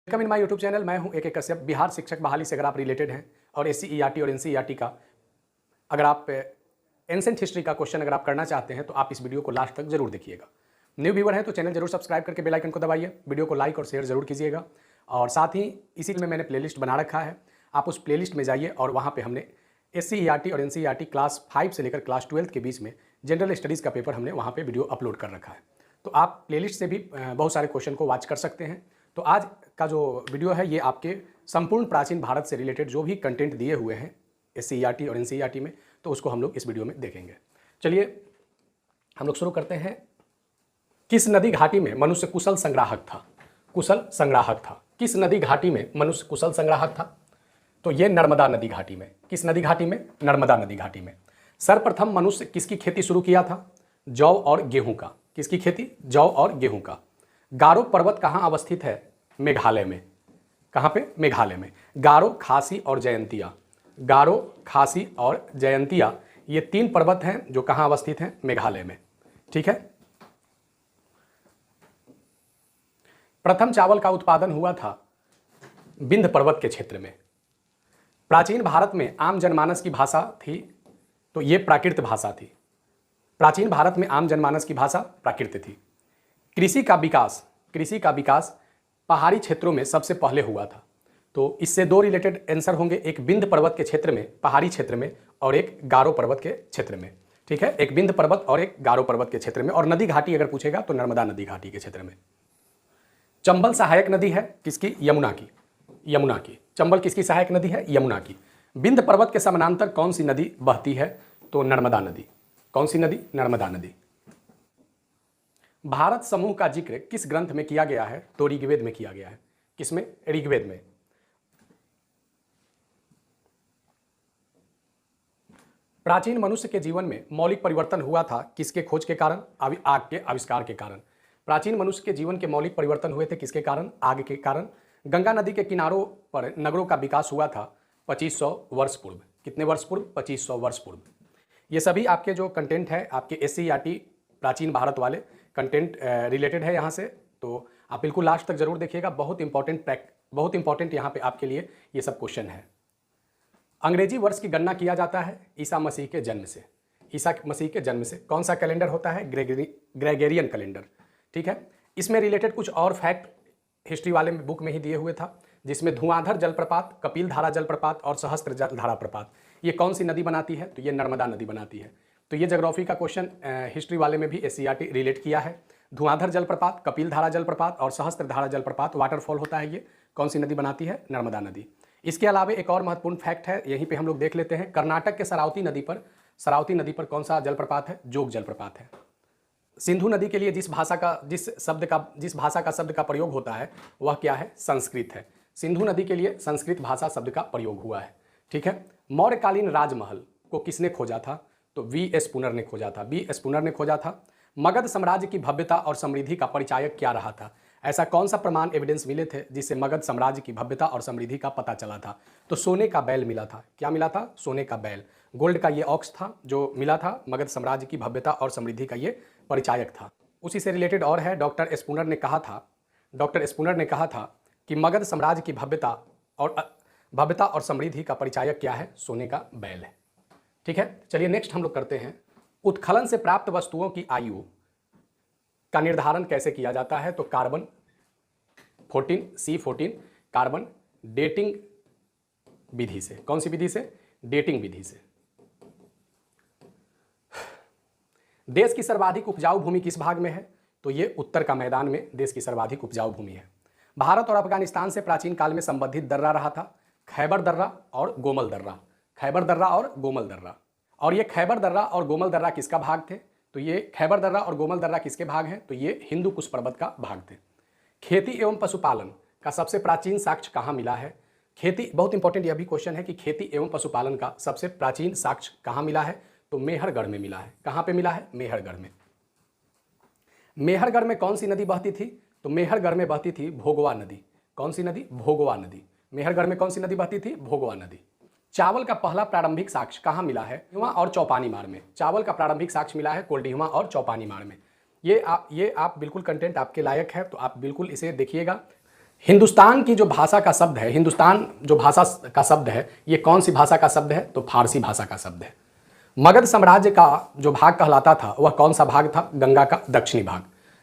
Welcome in my YouTube channel. मैं हूं ए के कश्यप। बिहार शिक्षक बहाली से अगर आप रिलेटेड हैं और एससीईआरटी और एनसीईआरटी का अगर आप एंसेंट हिस्ट्री का क्वेश्चन अगर आप करना चाहते हैं तो आप इस वीडियो को लास्ट तक जरूर देखिएगा। न्यू व्यूअर हैं तो चैनल जरूर सब्सक्राइब करके बेल आइकन को दबाइए, वीडियो को लाइक और शेयर जरूर कीजिएगा। और साथ ही इसी में मैंने प्लेलिस्ट बना रखा है, आप उस प्लेलिस्ट में जाइए और वहाँ पर हमने एससीईआरटी और एनसीईआरटी क्लास 5 से लेकर क्लास 12 के बीच में जनरल स्टडीज़ का पेपर हमने वहाँ पर वीडियो अपलोड कर रखा है, तो आप प्लेलिस्ट से भी बहुत सारे क्वेश्चन को वॉच कर सकते हैं। तो आज का जो वीडियो है ये आपके संपूर्ण प्राचीन भारत से रिलेटेड जो भी कंटेंट दिए हुए हैं एससीईआरटी और एनसीईआरटी में, तो उसको हम लोग इस वीडियो में देखेंगे। चलिए हम लोग शुरू करते हैं। किस नदी घाटी में मनुष्य कुशल संग्राहक था? कुशल संग्राहक था। किस नदी घाटी में मनुष्य कुशल संग्राहक था? तो ये नर्मदा नदी घाटी में। किस नदी घाटी में? नर्मदा नदी घाटी में। सर्वप्रथम मनुष्य किसकी खेती शुरू किया था? जौ और गेहूं का। किसकी खेती? जौ और गेहूं का। गारो पर्वत कहाँ अवस्थित है? मेघालय में। कहाँ पे? मेघालय में। गारो, खासी और जयंतिया। गारो, खासी और जयंतिया ये 3 पर्वत हैं जो कहाँ अवस्थित हैं? मेघालय में। ठीक है। प्रथम चावल का उत्पादन हुआ था विंध्य पर्वत के क्षेत्र में। प्राचीन भारत में आम जनमानस की भाषा थी, तो ये प्राकृत भाषा थी। प्राचीन भारत में आम जनमानस की भाषा प्राकृत थी। कृषि का विकास पहाड़ी क्षेत्रों में सबसे पहले हुआ था। तो इससे 2 रिलेटेड आंसर होंगे, एक विंध्य पर्वत के क्षेत्र में, पहाड़ी क्षेत्र में, और एक गारो पर्वत के क्षेत्र में। ठीक है, एक विंध्य पर्वत और एक गारो पर्वत के क्षेत्र में। और नदी घाटी अगर पूछेगा तो नर्मदा नदी घाटी के क्षेत्र में। चंबल सहायक नदी है किसकी? यमुना की। यमुना की। चंबल किसकी सहायक नदी है? यमुना की। विंध्य पर्वत के समानांतर कौन सी नदी बहती है? तो नर्मदा नदी। कौन सी नदी? नर्मदा नदी। भारत समूह का जिक्र किस ग्रंथ में किया गया है? तो ऋग्वेद में किया गया है। किसमें? ऋग्वेद में। प्राचीन मनुष्य के जीवन में मौलिक परिवर्तन हुआ था किसके खोज के कारण? आग के आविष्कार के कारण। प्राचीन मनुष्य के जीवन के मौलिक परिवर्तन हुए थे किसके कारण? आग के कारण। गंगा नदी के किनारों पर नगरों का विकास हुआ था 2500 वर्ष पूर्व। कितने वर्ष पूर्व? 2500 वर्ष पूर्व। ये सभी आपके जो कंटेंट है आपके एससीईआरटी प्राचीन भारत वाले कंटेंट रिलेटेड है यहाँ से, तो आप बिल्कुल लास्ट तक जरूर देखिएगा। बहुत इंपॉर्टेंट यहाँ पे आपके लिए ये सब क्वेश्चन है। अंग्रेजी वर्ष की गणना किया जाता है ईसा मसीह के जन्म से। ईसा मसीह के जन्म से। कौन सा कैलेंडर होता है? Gregorian calendar. ठीक है। इसमें रिलेटेड कुछ और फैक्ट हिस्ट्री वाले बुक में ही दिए हुए था, जिसमें धुआंधार जलप्रपात, कपिल धारा जलप्रपात और सहस्त्र धारा प्रपात ये कौन सी नदी बनाती है? तो ये नर्मदा नदी बनाती है। तो ये ज्योग्राफी का क्वेश्चन हिस्ट्री वाले में भी एससीईआरटी रिलेट किया है। धुआंधार जलप्रपात, कपिल धारा जलप्रपात और सहस्त्र धारा जलप्रपात वाटरफॉल होता है, ये कौन सी नदी बनाती है? नर्मदा नदी। इसके अलावा एक और महत्वपूर्ण फैक्ट है, यहीं पे हम लोग देख लेते हैं। कर्नाटक के सरावती नदी पर कौन सा जलप्रपात है? जोग जलप्रपात है। सिंधु नदी के लिए जिस भाषा का शब्द का प्रयोग होता है वह क्या है? संस्कृत है। सिंधु नदी के लिए संस्कृत भाषा शब्द का प्रयोग हुआ है। ठीक है। मौर्यकालीन राजमहल को किसने खोजा था? तो वी.एस. पुनर ने खोजा था। वी.एस. पुनर ने खोजा था। मगध साम्राज्य की भव्यता और समृद्धि का परिचायक क्या रहा था? ऐसा कौन सा प्रमाण एविडेंस मिले थे जिससे मगध साम्राज्य की भव्यता और समृद्धि का पता चला था? तो सोने का बैल मिला था। क्या मिला था? सोने का बैल। गोल्ड का ये ऑक्स था जो मिला था। मगध साम्राज्य की भव्यता और समृद्धि का ये परिचायक था। उसी से रिलेटेड और है, डॉक्टर एस पुनर ने कहा था कि मगध साम्राज्य की भव्यता और समृद्धि का परिचायक क्या है? सोने का बैल है। ठीक है। चलिए नेक्स्ट हम लोग करते हैं, उत्खनन से प्राप्त वस्तुओं की आयु का निर्धारण कैसे किया जाता है? तो कार्बन 14 C14 कार्बन डेटिंग विधि से। कौन सी विधि से? डेटिंग विधि से। देश की सर्वाधिक उपजाऊ भूमि किस भाग में है? तो ये उत्तर का मैदान में देश की सर्वाधिक उपजाऊ भूमि है। भारत और अफगानिस्तान से प्राचीन काल में संबंधित दर्रा रहा था खैबर दर्रा और गोमल दर्रा। खैबर दर्रा और गोमल दर्रा। और ये खैबर दर्रा और गोमल दर्रा किसका भाग थे? तो ये खैबर दर्रा और गोमल दर्रा किसके भाग हैं? तो ये हिंदू कुश पर्वत का भाग थे। खेती एवं पशुपालन का सबसे प्राचीन साक्ष्य कहाँ मिला है? खेती, बहुत इंपॉर्टेंट यह भी क्वेश्चन है कि खेती एवं पशुपालन का सबसे प्राचीन साक्ष्य कहाँ मिला है? तो मेहरगढ़ में मिला है। कहाँ पे मिला है? मेहरगढ़ में। मेहरगढ़ में कौन सी नदी बहती थी? तो मेहरगढ़ में बहती थी भोगवा नदी। कौन सी नदी? भोगवा नदी। मेहरगढ़ में कौन सी नदी बहती थी? भोगवा नदी। चावल का पहला प्रारंभिक साक्ष्य कहाँ मिला है? कोल्डिहुआ और चौपानीमार में। चावल का प्रारंभिक साक्ष्य मिला है कोल्डिहुआ और चौपानीमार में। ये आप बिल्कुल कंटेंट आपके लायक है, तो आप बिल्कुल इसे देखिएगा। हिंदुस्तान की जो भाषा का शब्द है, हिंदुस्तान जो भाषा का शब्द है, ये कौन सी भाषा का शब्द है? तो फारसी भाषा का शब्द है। मगध साम्राज्य का जो भाग कहलाता था वह कौन सा भाग था? गंगा का दक्षिणी भाग,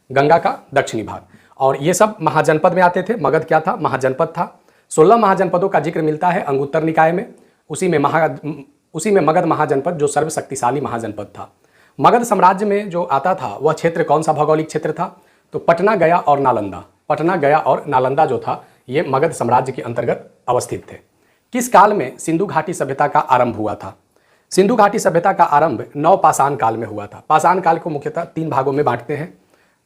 गंगा का दक्षिणी भाग। और ये सब महाजनपद में आते थे। मगध क्या था? महाजनपद था। 16 महाजनपदों का जिक्र मिलता है अंगुत्तर निकाय में। उसी में मगध महाजनपद जो सर्वशक्तिशाली महाजनपद था। मगध साम्राज्य में जो आता था वह क्षेत्र कौन सा भौगोलिक क्षेत्र था? तो पटना, गया और नालंदा। पटना, गया और नालंदा जो था ये मगध साम्राज्य के अंतर्गत अवस्थित थे। किस काल में सिंधु घाटी सभ्यता का आरंभ हुआ था? सिंधु घाटी सभ्यता का आरंभ नवपाषाण काल में हुआ था। पाषाण काल को मुख्यतः 3 भागों में बांटते हैं,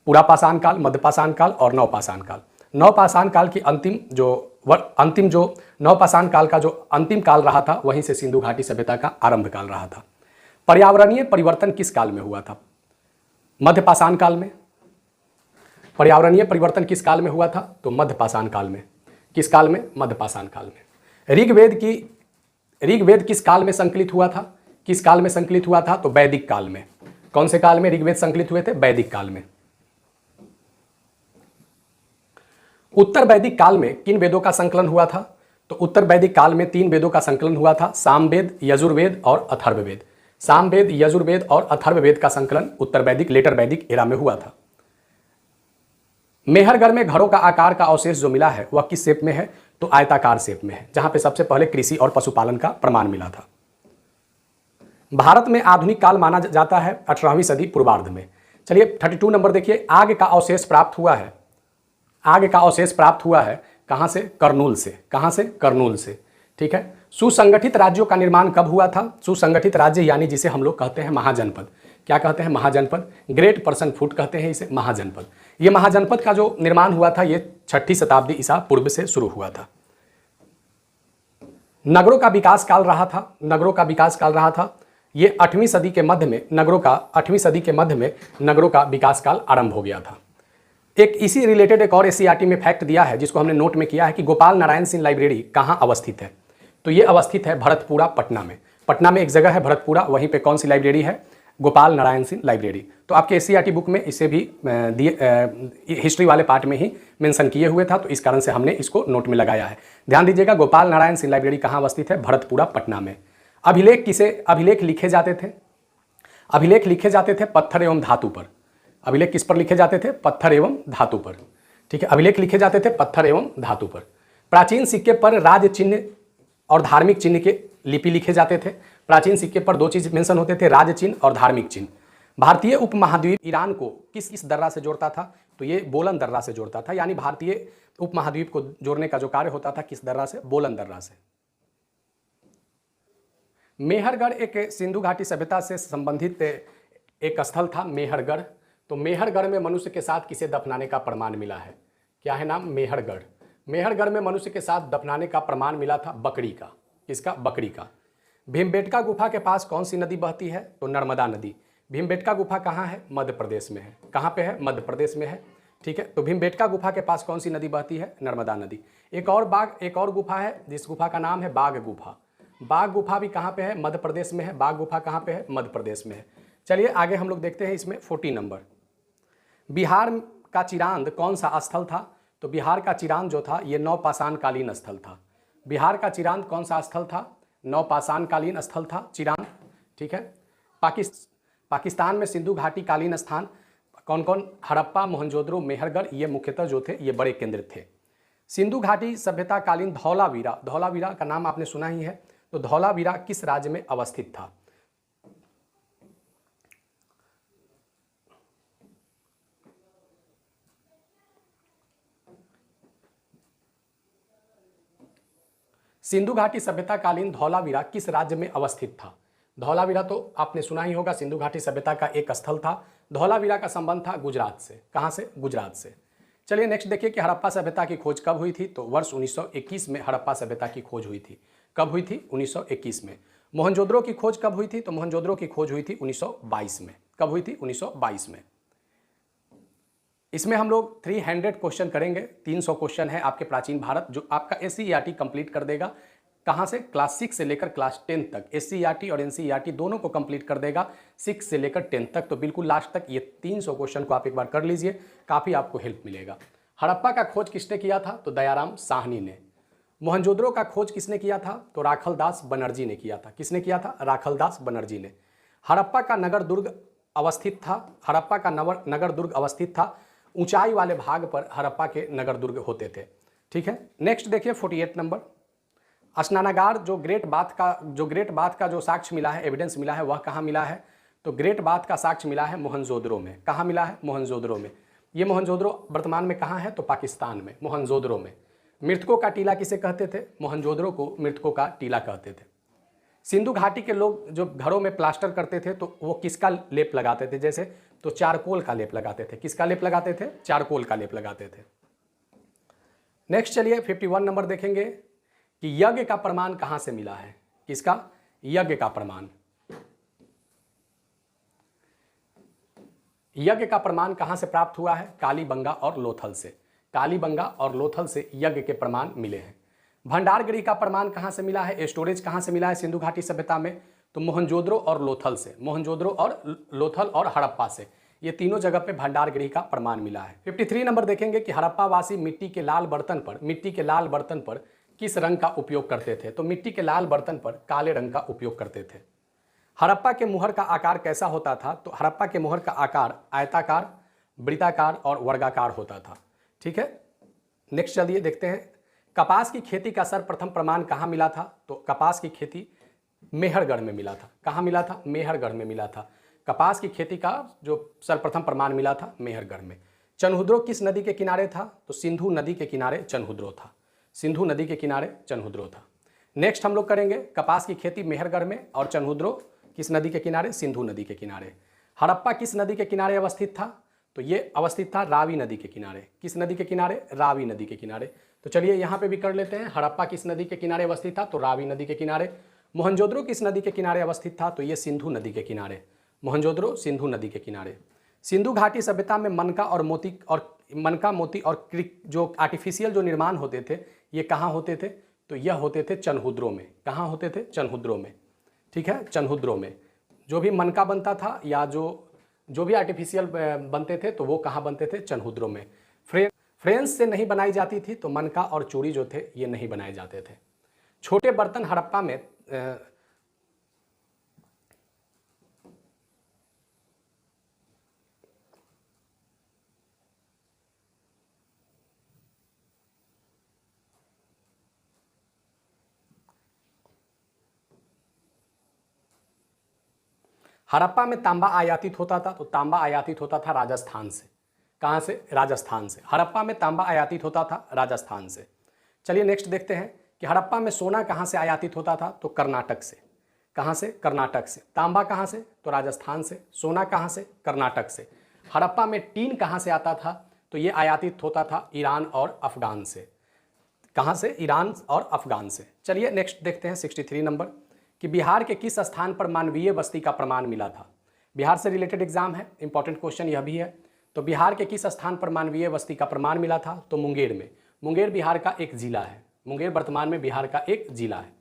पूरा पाषाण काल, मध्यपाषाण काल और नवपाषाण काल। नवपाषाण काल की अंतिम जो नवपाषाण काल का जो अंतिम काल रहा था वहीं से सिंधु घाटी सभ्यता का आरंभ काल रहा था। पर्यावरणीय परिवर्तन किस काल में हुआ था? मध्यपाषाण काल में। पर्यावरणीय परिवर्तन किस काल में हुआ था? तो मध्यपाषाण काल में। किस काल में? मध्यपाषाण काल में। ऋग्वेद किस काल में संकलित हुआ था? किस काल में संकलित हुआ था? तो वैदिक काल में। कौन से काल में ऋग्वेद संकलित हुए थे? वैदिक काल में। उत्तर वैदिक काल में किन वेदों का संकलन हुआ था? तो उत्तर वैदिक काल में 3 वेदों का संकलन हुआ था, सामवेद, यजुर्वेद और अथर्ववेद। सामवेद, यजुर्वेद और अथर्ववेद का संकलन उत्तर वैदिक, लेटर वैदिक एरा में हुआ था। मेहरगढ़ में घरों का आकार का अवशेष जो मिला है वह किस शेप में है? तो आयताकार शेप में है, जहां पे सबसे पहले कृषि और पशुपालन का प्रमाण मिला था। भारत में आधुनिक काल माना जाता है 18वीं सदी पूर्वार्ध में। चलिए 32 नंबर देखिए, आग का अवशेष प्राप्त हुआ है। आग का अवशेष प्राप्त हुआ है कहां से? कर्नूल से। कहां से? कर्नूल से। ठीक है। सुसंगठित राज्यों का निर्माण कब हुआ था? सुसंगठित राज्य यानी जिसे हम लोग कहते हैं महाजनपद। क्या कहते हैं? महाजनपद। ग्रेट पर्सन फूट कहते हैं इसे, महाजनपद। ये महाजनपद का जो निर्माण हुआ था ये 6ठी शताब्दी ईसा पूर्व से शुरू हुआ था। नगरों का विकास काल रहा था। नगरों का विकास काल रहा था ये 8वीं सदी के मध्य में। 8वीं सदी के मध्य में नगरों का विकास काल आरंभ हो गया था। एक इसी रिलेटेड एक और एससीईआरटी में फैक्ट दिया है जिसको हमने नोट में किया है कि गोपाल नारायण सिंह लाइब्रेरी कहाँ अवस्थित है? तो ये अवस्थित है भरतपुरा, पटना में। पटना में एक जगह है भरतपुरा, वहीं पे कौन सी लाइब्रेरी है? गोपाल नारायण सिंह लाइब्रेरी। तो आपके एससीईआरटी बुक में इसे भी हिस्ट्री वाले पार्ट में ही मेंशन किए हुए था, तो इस कारण से हमने इसको नोट में लगाया है। ध्यान दीजिएगा, गोपाल नारायण सिंह लाइब्रेरी कहाँ अवस्थित है? भरतपुरा, पटना में। अभिलेख लिखे जाते थे? अभिलेख लिखे जाते थे पत्थर एवं धातु पर। अभिलेख किस पर लिखे जाते थे? पत्थर एवं धातु पर। ठीक है, अभिलेख लिखे जाते थे पत्थर एवं धातु पर। प्राचीन सिक्के पर राज चिन्ह और धार्मिक चिन्ह के लिपि लिखे जाते थे। प्राचीन सिक्के पर 2 चीज मेंशन होते थे, राज चिन्ह और धार्मिक चिन्ह। भारतीय उपमहाद्वीप ईरान को किस किस दर्रा से जोड़ता था? तो ये बोलन दर्रा से जोड़ता था, यानी भारतीय उपमहाद्वीप को जोड़ने का जो कार्य होता था किस दर्रा से? बोलन दर्रा से। मेहरगढ़ एक सिंधु घाटी सभ्यता से संबंधित एक स्थल था, मेहरगढ़। तो मेहरगढ़ में मनुष्य के साथ किसे दफनाने का प्रमाण मिला है? क्या है नाम? मेहरगढ़। मेहरगढ़ में मनुष्य के साथ दफनाने का प्रमाण मिला था बकरी का। किसका? बकरी का। भीमबेटका गुफा के पास कौन सी नदी बहती है? तो नर्मदा नदी। भीमबेटका गुफा कहाँ है? मध्य प्रदेश में है। कहाँ पे है? मध्य प्रदेश में है। ठीक है, तो भीमबेटका गुफा के पास कौन सी नदी बहती है? नर्मदा नदी। एक और गुफा है जिस गुफा का नाम है बाघ गुफा। बाघ गुफा भी कहाँ पे है? मध्य प्रदेश में है। बाघ गुफा कहाँ पे है? मध्य प्रदेश में है। चलिए आगे हम लोग देखते हैं इसमें 40 नंबर। बिहार का चिरांद कौन सा स्थल था? तो बिहार का चिरांद जो था ये नवपाषाण कालीन स्थल था। बिहार का चिरांद कौन सा स्थल था? नवपाषाण कालीन स्थल था चिरांद। ठीक है। पाकिस्तान में सिंधु घाटी कालीन स्थान कौन कौन? हड़प्पा, मोहनजोदड़ो, मेहरगढ़, ये मुख्यतः जो थे ये बड़े केंद्र थे। सिंधु घाटी सभ्यता कालीन धौलावीरा, धौलावीरा का नाम आपने सुना ही है। तो धौलावीरा किस राज्य में अवस्थित था? सिंधु घाटी सभ्यता कालीन धौलावीरा किस राज्य में अवस्थित था? धौलावीरा तो आपने सुना ही होगा, सिंधु घाटी सभ्यता का एक स्थल था। धौलावीरा का संबंध था गुजरात से। कहां से? गुजरात से। चलिए नेक्स्ट देखिए कि हड़प्पा सभ्यता की खोज कब हुई थी? तो वर्ष 1921 में हड़प्पा सभ्यता की खोज हुई थी। कब हुई थी? 1921 में। मोहनजोदड़ो की खोज कब हुई थी? तो मोहनजोदड़ो की खोज हुई थी 1922 में। कब हुई थी? 1922 में। इसमें हम लोग 300 क्वेश्चन करेंगे। 300 क्वेश्चन है आपके प्राचीन भारत, जो आपका एससीईआरटी कंप्लीट कर देगा। कहाँ से? क्लास 6 से लेकर क्लास 10 तक। एससीईआरटी और एनसीईआरटी दोनों को कंप्लीट कर देगा 6 से लेकर 10 तक। तो बिल्कुल लास्ट तक ये 300 क्वेश्चन को आप एक बार कर लीजिए, काफ़ी आपको हेल्प मिलेगा। हड़प्पा का खोज किसने किया था? तो दयाराम साहनी ने। मोहनजोदड़ो का खोज किसने किया था? तो राखलदास बनर्जी ने किया था। किसने किया था? राखलदास बनर्जी ने। हड़प्पा का नगर दुर्ग अवस्थित था। हड़प्पा का नगर दुर्ग अवस्थित था। ऊंचाई वाले भाग पर हड़प्पा के नगर दुर्ग होते थे। ठीक है, नेक्स्ट देखिए 48 नंबर। स्नानागार जो ग्रेट बाथ का जो साक्ष्य मिला है, एविडेंस मिला है, वह कहाँ मिला है? तो ग्रेट बाथ का साक्ष्य मिला है मोहनजोदड़ो में। कहाँ मिला है? मोहनजोदड़ो में। ये मोहनजोदड़ो वर्तमान में कहाँ है? तो पाकिस्तान में, मोहनजोदड़ो में। मृतकों का टीला किसे कहते थे? मोहनजोदड़ो को मृतकों का टीला कहते थे। सिंधु घाटी के लोग जो घरों में प्लास्टर करते थे तो वो किसका लेप लगाते थे? जैसे तो चारकोल का लेप लगाते थे। किसका लेप लगाते थे? चारकोल का लेप लगाते थे। नेक्स्ट चलिए 51 नंबर देखेंगे कि यज्ञ का प्रमाण कहां से मिला है? किसका? यज्ञ का प्रमाण। यज्ञ का प्रमाण कहां से प्राप्त हुआ है? कालीबंगा और लोथल से। कालीबंगा और लोथल से यज्ञ के प्रमाण मिले हैं। भंडारगढ़ी का प्रमाण कहां से मिला है? स्टोरेज कहां से मिला है सिंधु घाटी सभ्यता में? तो मोहनजोदड़ो और लोथल से। मोहनजोदड़ो और लोथल और हड़प्पा से, ये तीनों जगह पे भंडारगढ़ी का प्रमाण मिला है। 53 नंबर देखेंगे कि हड़प्पा वासी मिट्टी के लाल बर्तन पर किस रंग का उपयोग करते थे? तो मिट्टी के लाल बर्तन पर काले रंग का उपयोग करते थे। हड़प्पा के मुहर का आकार कैसा होता था? तो हड़प्पा के मुहर का आकार आयताकार, वृत्ताकार और वर्गाकार होता था। ठीक है, नेक्स्ट चलिए देखते हैं। कपास की खेती का सर्वप्रथम प्रमाण कहाँ मिला था? तो कपास की खेती मेहरगढ़ में मिला था। कहाँ मिला था? मेहरगढ़ में मिला था। कपास की खेती का जो सर्वप्रथम प्रमाण मिला था मेहरगढ़ में। चनहुद्रो किस नदी के किनारे था? तो सिंधु नदी के किनारे चनहुद्रो था। सिंधु नदी के किनारे चनहुद्रो था। नेक्स्ट हम लोग करेंगे कपास की खेती मेहरगढ़ में और चनहुद्रो किस नदी के किनारे? सिंधु नदी के किनारे। हड़प्पा किस नदी के किनारे अवस्थित था? तो ये अवस्थित था रावी नदी के किनारे। किस नदी के किनारे? रावी नदी के किनारे। तो चलिए यहाँ पे भी कर लेते हैं। हड़प्पा किस नदी के किनारे अवस्थित था? तो रावी नदी के किनारे। मोहनजोदड़ो किस नदी के किनारे अवस्थित था? तो ये सिंधु नदी के किनारे। मोहनजोदड़ो सिंधु नदी के किनारे। सिंधु घाटी सभ्यता में मनका मोती और जो आर्टिफिशियल जो निर्माण होते थे ये कहाँ होते थे? तो यह होते थे चनहुद्रो में। कहाँ होते थे? चनहुद्रो में। ठीक है, चनहुद्रो में जो भी मनका बनता था या जो भी आर्टिफिशियल बनते थे तो वो कहाँ बनते थे? चनहुद्रो में। फ्रेंच से नहीं बनाई जाती थी तो मनका और चूड़ी जो थे ये नहीं बनाए जाते थे। छोटे बर्तन हड़प्पा में हड़प्पा में तांबा आयातित होता था। तो तांबा आयातित होता था राजस्थान से। कहाँ से? राजस्थान से। हड़प्पा में तांबा आयातित होता था राजस्थान से। चलिए नेक्स्ट देखते हैं कि हड़प्पा में सोना कहाँ से आयातित होता था? तो कर्नाटक से। कहाँ से? कर्नाटक से। तांबा कहाँ से? तो राजस्थान से। सोना कहाँ से? कर्नाटक से। हड़प्पा में टीन कहाँ से आता था? तो ये आयातित होता था ईरान और अफगान से। कहाँ से? ईरान और अफगान से। चलिए नेक्स्ट देखते हैं 63 नंबर कि बिहार के किस स्थान पर मानवीय बस्ती का प्रमाण मिला था? बिहार से रिलेटेड एग्जाम है, इंपॉर्टेंट क्वेश्चन यह भी है। तो बिहार के किस स्थान पर मानवीय बस्ती का प्रमाण मिला था? तो मुंगेर में। मुंगेर बिहार का एक जिला है। मुंगेर वर्तमान में बिहार का एक जिला है।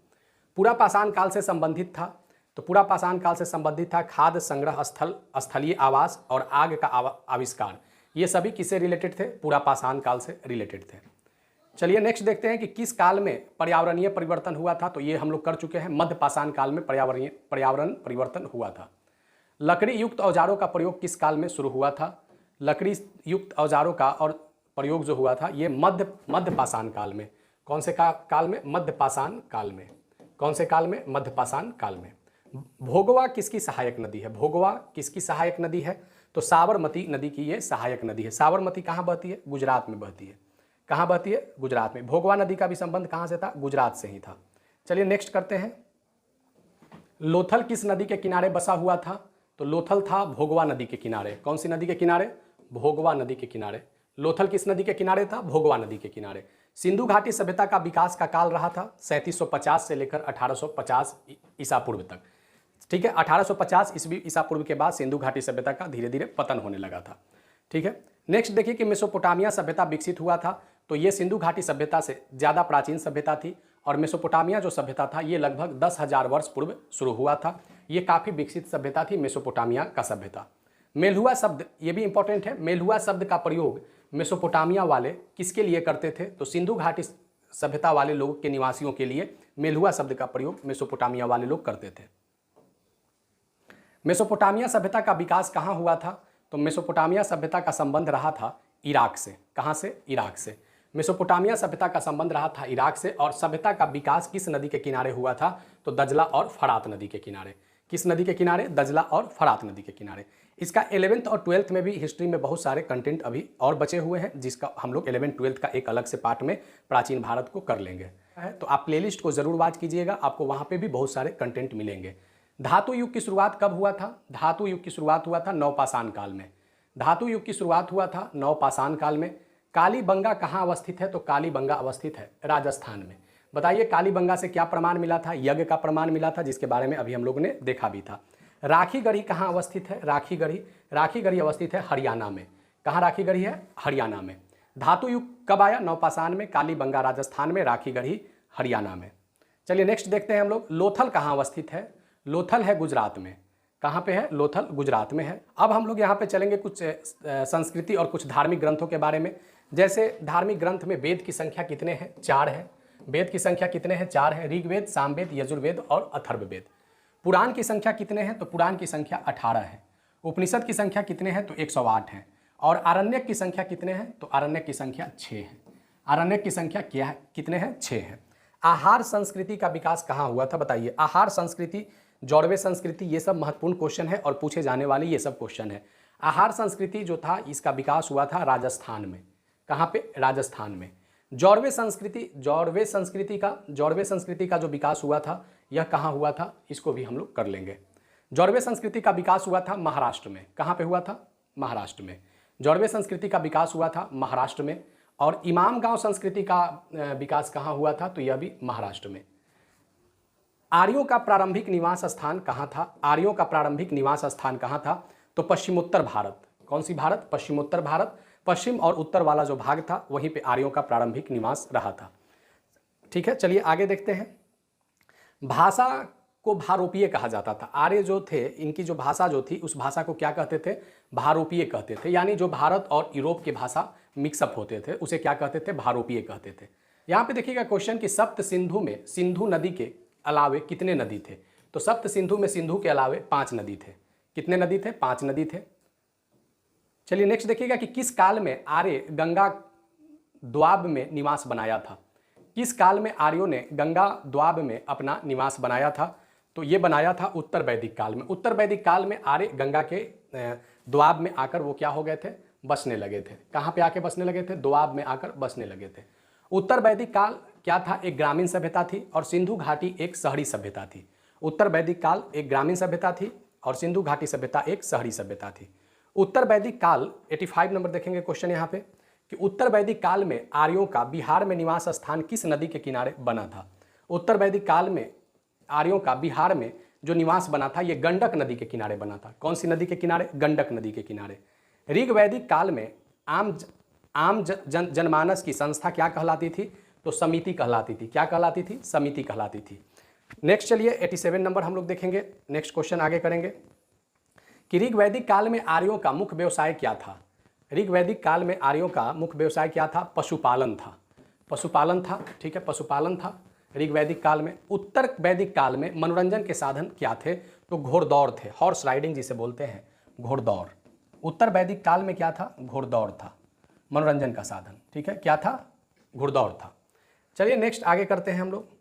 पूरा पाषाण काल से संबंधित था। तो पूरा पाषाण काल से संबंधित था खाद्य संग्रह स्थल, स्थलीय आवास और आग का आविष्कार। ये सभी किससे रिलेटेड थे? पूरा पाषाण काल से रिलेटेड थे। चलिए नेक्स्ट देखते हैं कि किस काल में पर्यावरणीय परिवर्तन हुआ था? तो ये हम लोग कर चुके हैं। मध्य पाषाण काल में पर्यावरण परिवर्तन हुआ था। लकड़ी युक्त औजारों का प्रयोग किस काल में शुरू हुआ था? लकड़ी युक्त औजारों का और प्रयोग जो हुआ था ये मध्य पाषाण काल में। कौन से काल में? मध्य पाषाण काल में। कौन से काल में? मध्य पाषाण काल में। भोगवा किसकी सहायक नदी है? भोगवा किसकी सहायक नदी है? तो साबरमती नदी की ये सहायक नदी है। साबरमती कहाँ बहती है? गुजरात में बहती है। कहाँ बहती है? गुजरात में। भोगवा नदी का भी संबंध कहाँ से था? गुजरात से ही था। चलिए नेक्स्ट करते हैं। लोथल किस नदी के किनारे बसा हुआ था? तो लोथल था भोगवा नदी के किनारे। कौन सी नदी के किनारे? भोगवा नदी के किनारे। लोथल किस नदी के किनारे था? भोगवा नदी के किनारे। सिंधु घाटी सभ्यता का विकास का काल रहा था 3750 से लेकर 1850 ईसा पूर्व तक। ठीक है, 1850 ईस्वी ईसा पूर्व के बाद सिंधु घाटी सभ्यता का धीरे धीरे पतन होने लगा था। ठीक है, नेक्स्ट देखिए कि मेसोपोटामिया सभ्यता विकसित हुआ था। तो ये सिंधु घाटी सभ्यता से ज़्यादा प्राचीन सभ्यता थी और मेसोपोटामिया जो सभ्यता था ये लगभग 10,000 वर्ष पूर्व शुरू हुआ था। ये काफ़ी विकसित सभ्यता थी मेसोपोटामिया का सभ्यता। मेलहुआ शब्द ये भी इंपॉर्टेंट है। मेलहुआ शब्द का प्रयोग मेसोपोटामिया वाले किसके लिए करते थे? तो सिंधु घाटी सभ्यता वाले लोगों के निवासियों के लिए मेलुहा शब्द का प्रयोग मेसोपोटामिया वाले लोग करते थे। मेसोपोटामिया सभ्यता का विकास कहाँ हुआ था? तो मेसोपोटामिया सभ्यता का संबंध रहा था इराक से। कहाँ से? इराक से। मेसोपोटामिया सभ्यता का संबंध रहा था इराक से। और सभ्यता का विकास किस नदी के किनारे हुआ था? तो दजला और फरात नदी के किनारे। किस नदी के किनारे? दजला और फरात नदी के किनारे। इसका 11th और 12th में भी हिस्ट्री में बहुत सारे कंटेंट अभी और बचे हुए हैं, जिसका हम लोग 11th 12th का एक अलग से पार्ट में प्राचीन भारत को कर लेंगे। तो आप प्लेलिस्ट को जरूर वॉच कीजिएगा, आपको वहाँ पे भी बहुत सारे कंटेंट मिलेंगे। धातु युग की शुरुआत कब हुआ था? धातु युग की शुरुआत हुआ था नवपाषाण काल में। धातु युग की शुरुआत हुआ था नवपाषाण काल में। कालीबंगा कहाँ अवस्थित है? तो कालीबंगा अवस्थित है राजस्थान में। बताइए कालीबंगा से क्या प्रमाण मिला था? यज्ञ का प्रमाण मिला था, जिसके बारे में अभी हम लोगों ने देखा भी था। राखीगढ़ी कहाँ अवस्थित है? राखीगढ़ी अवस्थित है हरियाणा में। कहाँ राखीगढ़ी है? हरियाणा में। धातु युग कब आया? नवपाषाण में। कालीबंगा राजस्थान में, राखीगढ़ी हरियाणा में। चलिए नेक्स्ट देखते हैं हम लोग। लोथल कहाँ अवस्थित है? लोथल है गुजरात में। कहाँ पे है? लोथल गुजरात में है। अब हम लोग यहाँ पे चलेंगे कुछ संस्कृति और कुछ धार्मिक ग्रंथों के बारे में। जैसे धार्मिक ग्रंथ में वेद की संख्या कितने हैं? 4 है। वेद की संख्या कितने हैं? 4 है। ऋग्वेद, सामवेद, यजुर्वेद और अथर्ववेद। पुराण की संख्या कितने हैं? तो पुराण की संख्या 18 है। उपनिषद की संख्या कितने हैं? तो 108 है। और आरण्यक की संख्या कितने हैं? तो आरण्यक की संख्या 6 है। आरण्यक की संख्या क्या है? कितने हैं? 6 है। आहार संस्कृति का विकास कहाँ हुआ था? बताइए। आहार संस्कृति, जौड़वे संस्कृति, ये सब महत्वपूर्ण क्वेश्चन है और पूछे जाने वाले ये सब क्वेश्चन है। आहार संस्कृति जो था, इसका विकास हुआ था राजस्थान में। कहाँ पे? राजस्थान में। जौड़वे संस्कृति का जो विकास हुआ था, यह कहाँ हुआ था? इसको भी हम लोग कर लेंगे। जौड़वे संस्कृति का विकास हुआ था महाराष्ट्र में। कहाँ पे हुआ था? महाराष्ट्र में। जौड़वे संस्कृति का विकास हुआ था महाराष्ट्र में। और इमाम गांव संस्कृति का विकास कहाँ हुआ था? तो यह भी महाराष्ट्र में। आर्यों का प्रारंभिक निवास स्थान कहाँ था? आर्यों का प्रारंभिक निवास स्थान कहाँ था? तो पश्चिमोत्तर भारत। कौन सी भारत? पश्चिमोत्तर भारत। पश्चिम और उत्तर वाला जो भाग था, वहीं पे आर्यों का प्रारंभिक निवास रहा था। ठीक है, चलिए आगे देखते हैं। भाषा को भारोपीय कहा जाता था। आर्य जो थे, इनकी जो भाषा जो थी, उस भाषा को क्या कहते थे? भारोपीय कहते थे। यानी जो भारत और यूरोप की भाषा मिक्सअप होते थे, उसे क्या कहते थे? भारोपीय कहते थे। यहाँ पे देखिएगा क्वेश्चन कि सप्त सिंधु में सिंधु नदी के अलावे कितने नदी थे? तो सप्त सिंधु में सिंधु के अलावे 5 नदी थे। कितने नदी थे? 5 नदी थे। चलिए नेक्स्ट देखिएगा कि किस काल में आर्य गंगा द्वाब में निवास बनाया था? किस काल में आर्यों ने गंगा द्वाब में अपना निवास बनाया था? तो ये बनाया था उत्तर वैदिक काल में। उत्तर वैदिक काल में आर्य गंगा के द्वाब में आकर वो क्या हो गए थे? बसने लगे थे। कहाँ पे आके बसने लगे थे? द्वाब में आकर बसने लगे थे। उत्तर वैदिक काल क्या था? एक ग्रामीण सभ्यता थी और सिंधु घाटी एक शहरी सभ्यता थी। उत्तर वैदिक काल एक ग्रामीण सभ्यता थी और सिंधु घाटी सभ्यता एक शहरी सभ्यता थी। उत्तर वैदिक काल 85 नंबर देखेंगे क्वेश्चन यहाँ पे कि उत्तर वैदिक काल में आर्यों का बिहार में निवास स्थान किस नदी के किनारे बना था? उत्तर वैदिक काल में आर्यों का बिहार में जो निवास बना था, ये गंडक नदी के किनारे बना था। कौन सी नदी के किनारे? गंडक नदी के किनारे। ऋग वैदिक काल में आम जनमानस की संस्था क्या कहलाती थी? तो समिति कहलाती थी। क्या कहलाती थी? समिति कहलाती थी। नेक्स्ट चलिए 87 नंबर हम लोग देखेंगे। नेक्स्ट क्वेश्चन आगे करेंगे कि ऋग वैदिक काल में आर्यों का मुख्य व्यवसाय क्या था? ऋग वैदिक काल में आर्यों का मुख्य व्यवसाय क्या था? पशुपालन था। पशुपालन था। ठीक है, पशुपालन था ऋग वैदिक काल में। उत्तर वैदिक काल में मनोरंजन के साधन क्या थे? तो घोड़दौड़ थे। हॉर्स राइडिंग जिसे बोलते हैं, घोड़दौड़। उत्तर वैदिक काल में क्या था? घोड़दौड़ था मनोरंजन का साधन। ठीक है, क्या था? घुड़दौड़ था। चलिए नेक्स्ट आगे करते हैं हम लोग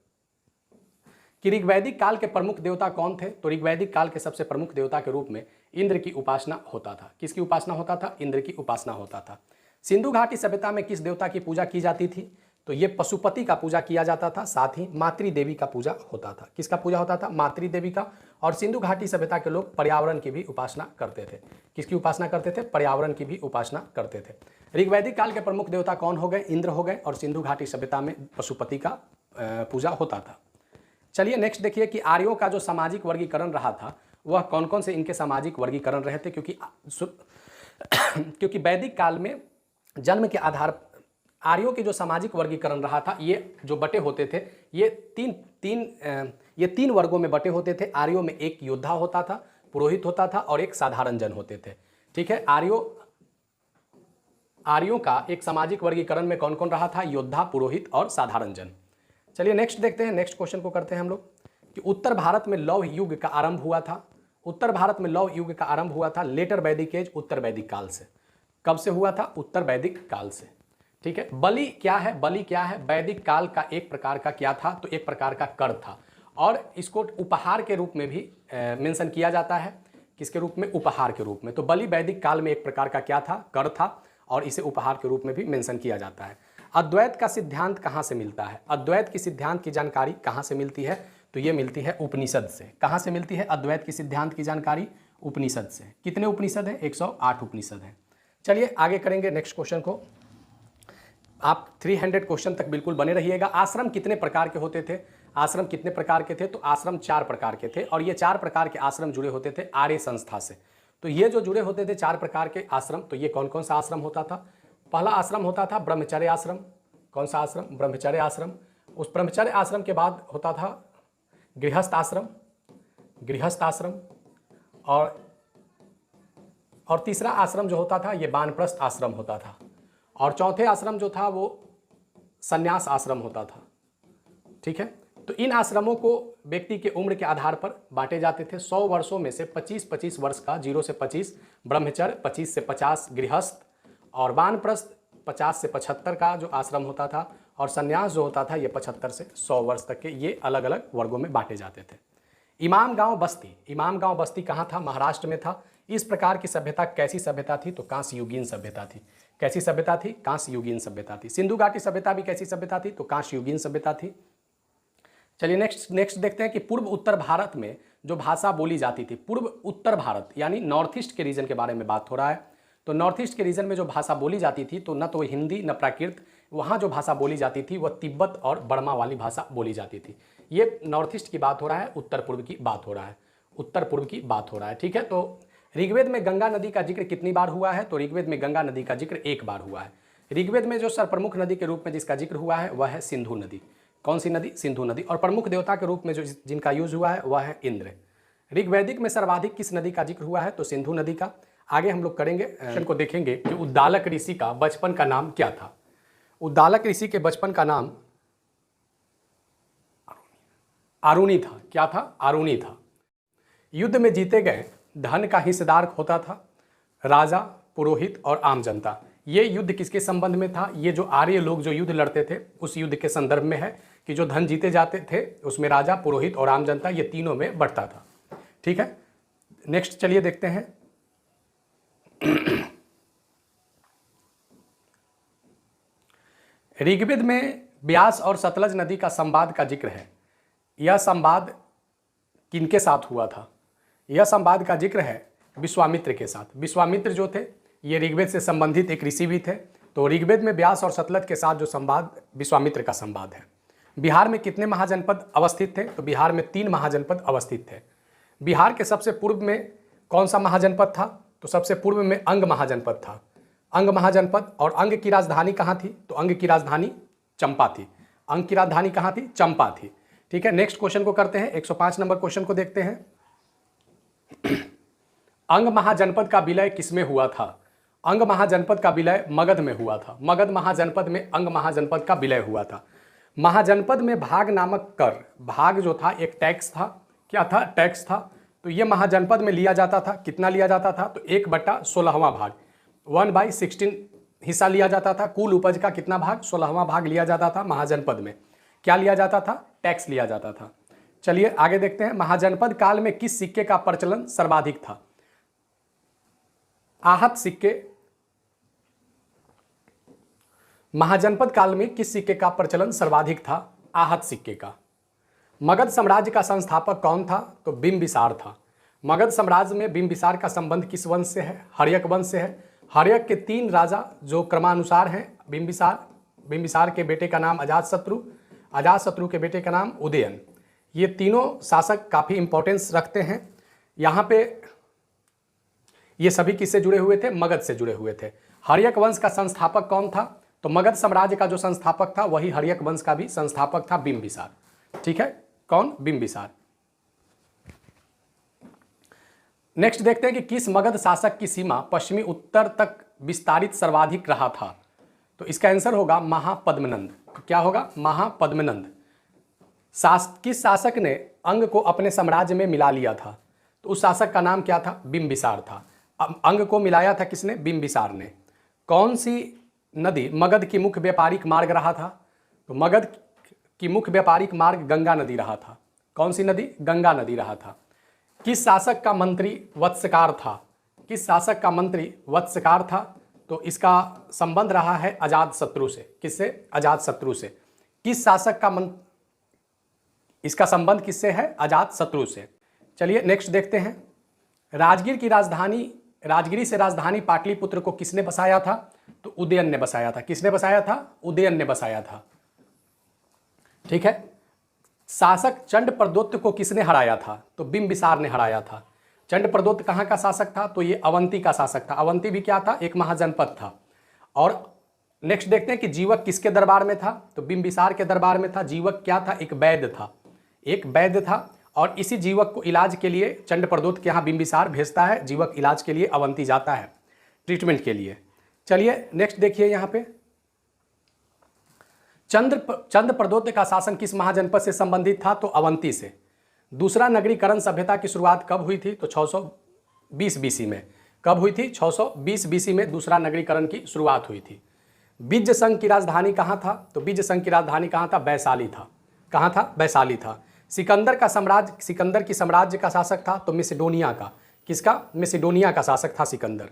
कि ऋग्वैदिक काल के प्रमुख देवता कौन थे? तो ऋग्वैदिक काल के सबसे प्रमुख देवता के रूप में इंद्र की उपासना होता था। किसकी उपासना होता था? इंद्र की उपासना होता था। सिंधु घाटी सभ्यता में किस देवता की पूजा की जाती थी? तो ये पशुपति का पूजा किया जाता था, साथ ही मातृ देवी का पूजा होता था। किसका पूजा होता था? मातृ देवी का। और सिंधु घाटी सभ्यता के लोग पर्यावरण की भी उपासना करते थे। किसकी उपासना करते थे? पर्यावरण की भी उपासना करते थे। ऋग्वैदिक काल के प्रमुख देवता कौन हो गए? इंद्र हो गए। और सिंधु घाटी सभ्यता में पशुपति का पूजा होता था। चलिए नेक्स्ट देखिए कि आर्यों का जो सामाजिक वर्गीकरण रहा था, वह कौन कौन से इनके सामाजिक वर्गीकरण रहे थे? क्योंकि वैदिक काल में जन्म के आधार आर्यों के जो सामाजिक वर्गीकरण रहा था, ये जो बटे होते थे, ये तीन वर्गों में बटे होते थे। आर्यों में एक योद्धा होता था, पुरोहित होता था और एक साधारण जन होते थे। ठीक है, आर्यों का एक सामाजिक वर्गीकरण में कौन कौन रहा था? योद्धा, पुरोहित और साधारण जन। चलिए नेक्स्ट देखते हैं, नेक्स्ट क्वेश्चन को करते हैं हम लोग कि उत्तर भारत में लौह युग का आरंभ हुआ था। उत्तर भारत में लौह युग का आरंभ हुआ था लेटर वैदिक एज, उत्तर वैदिक काल से। कब से हुआ था? उत्तर वैदिक काल से। ठीक है। बलि क्या है? बलि क्या है? वैदिक काल का एक प्रकार का क्या था? तो एक प्रकार का कर था, और इसको उपहार के रूप में भी मेंशन किया जाता है। किसके रूप में? उपहार के रूप में। तो बलि वैदिक काल में एक प्रकार का क्या था? कर था, और इसे उपहार के रूप में भी मेंशन किया जाता है। अद्वैत का सिद्धांत कहाँ से मिलता है? अद्वैत की सिद्धांत की जानकारी कहाँ से मिलती है? तो ये मिलती है उपनिषद से। कहाँ से मिलती है अद्वैत की सिद्धांत की जानकारी? उपनिषद से। कितने उपनिषद हैं? 108 उपनिषद हैं। चलिए आगे करेंगे नेक्स्ट क्वेश्चन को। आप 300 क्वेश्चन तक बिल्कुल बने रहिएगा। आश्रम कितने प्रकार के होते थे? आश्रम कितने प्रकार के थे? तो आश्रम 4 प्रकार के थे, और ये 4 प्रकार के आश्रम जुड़े होते थे आर्य संस्था से। तो ये जो जुड़े होते थे 4 प्रकार के आश्रम, तो ये कौन कौन सा आश्रम होता था? पहला आश्रम होता था ब्रह्मचर्य आश्रम। कौन सा आश्रम? ब्रह्मचर्य आश्रम। उस ब्रह्मचर्य आश्रम के बाद होता था गृहस्थ आश्रम, गृहस्थ आश्रम, और तीसरा आश्रम जो होता था ये वानप्रस्थ आश्रम होता था, और चौथे आश्रम जो था वो संन्यास आश्रम होता था। ठीक है। तो इन आश्रमों को व्यक्ति के उम्र के आधार पर बांटे जाते थे। 100 वर्षों में से 25-25 वर्ष का, 0 से 25 ब्रह्मचर्य, 25 से 50 गृहस्थ, और वानप्रस्थ 50 से 75 का जो आश्रम होता था, और संन्यास जो होता था ये 75 से 100 वर्ष तक के, ये अलग अलग वर्गों में बांटे जाते थे। इमाम गांव बस्ती, इमाम गांव बस्ती कहाँ था? महाराष्ट्र में था। इस प्रकार की सभ्यता कैसी सभ्यता थी? तो कांस्य युगीन सभ्यता थी। कैसी सभ्यता थी? कांस्य युगीन सभ्यता थी। सिंधु घाटी सभ्यता भी कैसी सभ्यता थी? तो कांस्य युगीन सभ्यता थी। चलिए नेक्स्ट देखते हैं कि पूर्व उत्तर भारत में जो भाषा बोली जाती थी, पूर्व उत्तर भारत यानी नॉर्थ ईस्ट के रीजन के बारे में बात हो रहा है। तो नॉर्थ ईस्ट के रीजन में जो भाषा बोली जाती थी, तो न तो हिंदी न प्राकृत, वहाँ जो भाषा बोली जाती थी वह तिब्बत और बर्मा वाली भाषा बोली जाती थी। ये नॉर्थ ईस्ट की बात हो रहा है, उत्तर पूर्व की बात हो रहा है, उत्तर पूर्व की बात हो रहा है। ठीक है। तो ऋग्वेद में गंगा नदी का जिक्र कितनी बार हुआ है? तो ऋग्वेद में गंगा नदी का जिक्र 1 बार हुआ है। ऋग्वेद में जो सर्वप्रमुख नदी के रूप में जिसका जिक्र हुआ है वह है सिंधु नदी। कौन सी नदी? सिंधु नदी। और प्रमुख देवता के रूप में जो जिनका यूज हुआ है वह है इंद्र। ऋग्वैदिक में सर्वाधिक किस नदी का जिक्र हुआ है? तो सिंधु नदी का। आगे हम लोग करेंगे क्वेश्चन को देखेंगे कि उद्दालक ऋषि का बचपन का नाम क्या था। उद्दालक ऋषि के बचपन का नाम आरुणि था। क्या था? आरुणि था। युद्ध में जीते गए धन का हिस्सेदार होता था राजा, पुरोहित और आम जनता। ये युद्ध किसके संबंध में था? ये जो आर्य लोग जो युद्ध लड़ते थे उस युद्ध के संदर्भ में है कि जो धन जीते जाते थे उसमें राजा, पुरोहित और आम जनता, ये तीनों में बढ़ता था। ठीक है। नेक्स्ट चलिए देखते हैं। ऋग्वेद में ब्यास और सतलज नदी का संवाद का जिक्र है। यह संवाद किनके साथ हुआ था? यह संवाद का जिक्र है विश्वामित्र के साथ। विश्वामित्र जो थे ये ऋग्वेद से संबंधित एक ऋषि भी थे। तो ऋग्वेद में ब्यास और सतलज के साथ जो संवाद विश्वामित्र का संवाद है। बिहार में कितने महाजनपद अवस्थित थे? तो बिहार में 3 महाजनपद अवस्थित थे। बिहार के सबसे पूर्व में कौन सा महाजनपद था? तो सबसे पूर्व में अंग महाजनपद था। अंग महाजनपद। और अंग की राजधानी कहाँ थी? तो अंग की राजधानी चंपा थी। अंग की राजधानी कहाँ थी? चंपा थी। ठीक है। नेक्स्ट क्वेश्चन को करते हैं। 105 नंबर क्वेश्चन को देखते हैं। अंग महाजनपद का विलय किसमें हुआ था? अंग महाजनपद का विलय मगध में हुआ था। मगध महाजनपद में अंग महाजनपद का विलय हुआ था। महाजनपद में भाग नामक कर, भाग जो था एक टैक्स था। क्या था? टैक्स था। तो ये महाजनपद में लिया जाता था। कितना लिया जाता था? तो 1/16वां भाग, 1/16 हिस्सा लिया जाता था। कुल उपज का कितना भाग? 16वां भाग लिया जाता था महाजनपद में। क्या लिया जाता था? टैक्स लिया जाता था। चलिए आगे देखते हैं। महाजनपद काल में किस सिक्के का प्रचलन सर्वाधिक था? आहत सिक्के। महाजनपद काल में किस सिक्के का प्रचलन सर्वाधिक था? आहत सिक्के का। मगध साम्राज्य का संस्थापक कौन था? तो बिंबिसार था। मगध साम्राज्य में बिंबिसार का संबंध किस वंश से है? हर्यक वंश से है। हर्यक के 3 राजा जो क्रमानुसार हैं बिंबिसार के बेटे का नाम अजातशत्रु के बेटे का नाम उदयन। ये तीनों शासक काफ़ी इंपॉर्टेंस रखते हैं। यहाँ पे ये सभी किससे जुड़े हुए थे? मगध से जुड़े हुए थे। हर्यक वंश का संस्थापक कौन था? तो मगध साम्राज्य का जो संस्थापक था वही हर्यक वंश का भी संस्थापक था, बिंबिसार। ठीक है। कौन? बिंबिसार। नेक्स्ट देखते हैं कि किस मगध शासक की सीमा पश्चिमी उत्तर तक विस्तारित सर्वाधिक रहा था? तो इसका आंसर होगा महापद्मनंद। क्या होगा? महापद्मनंद। किस शासक ने अंग को अपने साम्राज्य में मिला लिया था? तो उस शासक का नाम क्या था? बिंबिसार था। अंग को मिलाया था किसने? बिंबिसार ने। कौन सी नदी मगध की मुख्य व्यापारिक मार्ग रहा था? तो मगध की मुख्य व्यापारिक मार्ग गंगा नदी रहा था। कौन सी नदी? गंगा नदी रहा था। किस शासक का मंत्री वत्सकार था? किस शासक का मंत्री वत्सकार था? तो इसका संबंध रहा है अजातशत्रु से। किससे? अजातशत्रु से। किस शासक का इसका संबंध किससे है? अजातशत्रु से। चलिए नेक्स्ट देखते हैं। राजगिरी से राजधानी पाटलिपुत्र को किसने बसाया था? तो उदयन ने बसाया था। किसने बसाया था? उदयन ने बसाया था। ठीक है। शासक चंडप्रद्योत को किसने हराया था? तो बिंबिसार ने हराया था। चंडप्रद्योत कहाँ का शासक था? तो ये अवंती का शासक था। अवंती भी क्या था? एक महाजनपद था। और नेक्स्ट देखते हैं कि जीवक किसके दरबार में था? तो बिंबिसार के दरबार में था। जीवक क्या था? एक वैद्य था। एक वैद्य था। और इसी जीवक को इलाज के लिए चंडप्रद्योत के यहाँ बिंबिसार भेजता है। जीवक इलाज के लिए अवंती जाता है ट्रीटमेंट के लिए। चलिए नेक्स्ट देखिए यहाँ पे। चंद्रप्रद्योत का शासन किस महाजनपद से संबंधित था? तो अवंती से। दूसरा नगरीकरण सभ्यता की शुरुआत कब हुई थी? तो 620 बीसी में। कब हुई थी? 620 बीसी में दूसरा नगरीकरण की शुरुआत हुई थी। विज्य संघ की राजधानी कहाँ था? तो विज्य संघ की राजधानी कहाँ था? वैशाली था। कहाँ था? वैशाली था। सिकंदर की साम्राज्य का शासक था? तो मैसिडोनिया का। किसका? मैसिडोनिया का शासक था सिकंदर।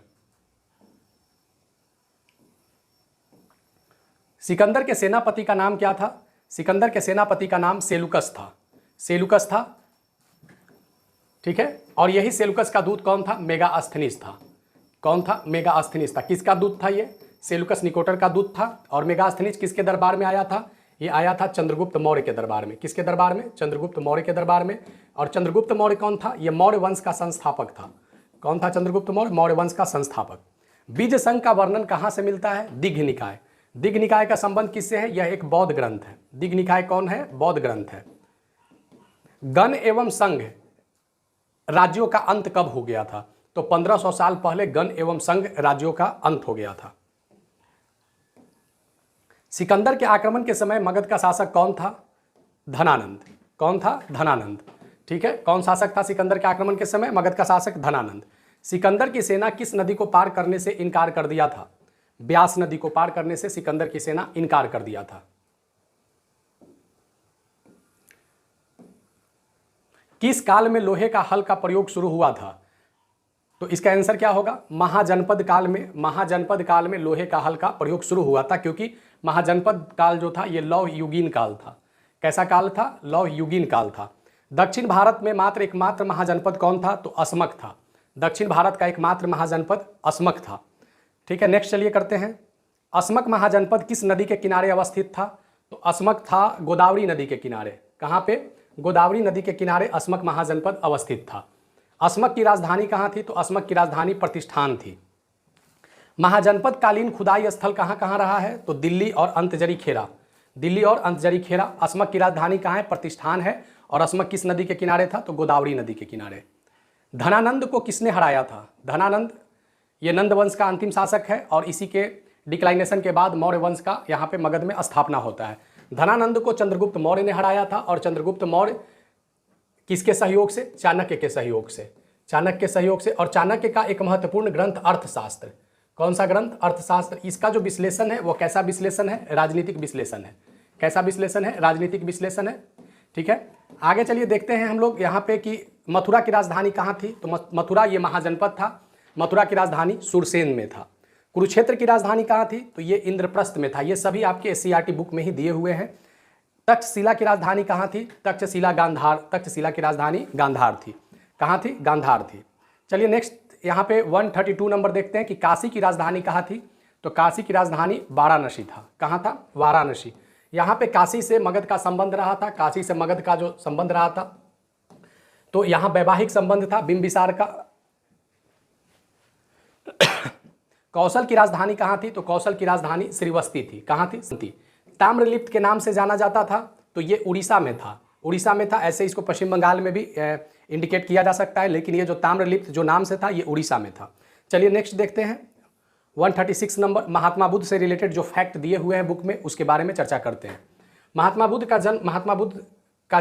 सिकंदर के सेनापति का नाम क्या था? सिकंदर के सेनापति का नाम सेलुकस था। सेलुकस था। ठीक है। और यही सेलुकस का दूत कौन था? मेगास्थनीज था। कौन था? मेगास्थनीज था। किसका दूत था ये? सेलुकस निकोटर का दूत था। और मेगास्थनीज किसके दरबार में आया था? ये आया था चंद्रगुप्त मौर्य के दरबार में। किसके दरबार में? चंद्रगुप्त मौर्य के दरबार में। और चंद्रगुप्त मौर्य कौन था? ये मौर्य वंश का संस्थापक था। कौन था चंद्रगुप्त मौर्य? मौर्य वंश का संस्थापक। बीज संघ का वर्णन कहाँ से मिलता है? दिग्घ निकाय। दिग्घ निकाय का संबंध किससे है? यह एक बौद्ध ग्रंथ है। दिग्घ निकाय कौन है? बौद्ध ग्रंथ है। गण एवं संघ राज्यों का अंत कब हो गया था? तो 1500 साल पहले गण एवं संघ राज्यों का अंत हो गया था। सिकंदर के आक्रमण के समय मगध का शासक कौन था? धनानंद। कौन था? धनानंद। ठीक है। कौन शासक था सिकंदर के आक्रमण के समय? मगध का शासक धनानंद। सिकंदर की सेना किस नदी को पार करने से इनकार कर दिया था? ब्यास नदी को पार करने से सिकंदर की सेना इनकार कर दिया था। किस काल में लोहे का हल का प्रयोग शुरू हुआ था? तो इसका आंसर क्या होगा? महाजनपद काल में। महाजनपद काल में लोहे का हल का प्रयोग शुरू हुआ था, क्योंकि महाजनपद काल जो था ये लौह युगीन काल था। कैसा काल था? लौह युगीन काल था। दक्षिण भारत में एकमात्र महाजनपद कौन था? तो अस्मक था। दक्षिण भारत का एकमात्र महाजनपद अस्मक था। ठीक है। नेक्स्ट चलिए करते हैं। अस्मक महाजनपद किस नदी के किनारे अवस्थित था? तो अस्मक था गोदावरी नदी के किनारे। कहाँ पे? गोदावरी नदी के किनारे अस्मक महाजनपद अवस्थित था। अस्मक की राजधानी कहाँ थी? तो अस्मक की राजधानी प्रतिष्ठान थी। महाजनपद कालीन खुदाई स्थल कहाँ कहाँ रहा है? तो दिल्ली और अंतजरी खेरा। दिल्ली और अंतजरी खेरा। अस्मक की राजधानी कहाँ है? प्रतिष्ठान है। और अस्मक किस नदी के किनारे था? तो गोदावरी नदी के किनारे। धनानंद को किसने हराया था? धनानंद ये नंद वंश का अंतिम शासक है और इसी के डिक्लाइनेशन के बाद मौर्य वंश का यहाँ पे मगध में स्थापना होता है। धनानंद को चंद्रगुप्त मौर्य ने हराया था। और चंद्रगुप्त मौर्य किसके सहयोग से? चाणक्य के सहयोग से। चाणक्य के सहयोग से। और चाणक्य का एक महत्वपूर्ण ग्रंथ अर्थशास्त्र। कौन सा ग्रंथ? अर्थशास्त्र। इसका जो विश्लेषण है वो कैसा विश्लेषण है? राजनीतिक विश्लेषण है। कैसा विश्लेषण है? राजनीतिक विश्लेषण है। ठीक है। आगे चलिए देखते हैं हम लोग यहाँ पे कि मथुरा की राजधानी कहाँ थी? तो मथुरा ये महाजनपद था। मथुरा की राजधानी सुरसेन में था। कुरुक्षेत्र की राजधानी कहाँ थी? तो ये इंद्रप्रस्थ में था। ये सभी आपके SCERT बुक में ही दिए हुए हैं। तक्षशिला की राजधानी कहाँ थी? तक्षशिला की राजधानी गांधार थी। कहाँ थी? गांधार थी। चलिए नेक्स्ट यहाँ पे 132 नंबर देखते हैं कि काशी की राजधानी कहाँ थी? तो काशी की राजधानी वाराणसी था। कहाँ था? वाराणसी। यहाँ पे काशी से मगध का संबंध रहा था। काशी से मगध का जो संबंध रहा था तो यहाँ वैवाहिक संबंध था बिंबिसार का। कौशल की राजधानी कहाँ थी? तो कौशल की राजधानी श्रीवस्ती थी। कहाँ थी? ताम्रलिप्त के नाम से जाना जाता था। तो ये उड़ीसा में था। उड़ीसा में था। ऐसे इसको पश्चिम बंगाल में भी इंडिकेट किया जा सकता है, लेकिन ये जो ताम्रलिप्त जो नाम से था ये उड़ीसा में था। चलिए नेक्स्ट देखते हैं। 136 नंबर, महात्मा बुद्ध से रिलेटेड जो फैक्ट दिए हुए हैं बुक में उसके बारे में चर्चा करते हैं। महात्मा बुद्ध का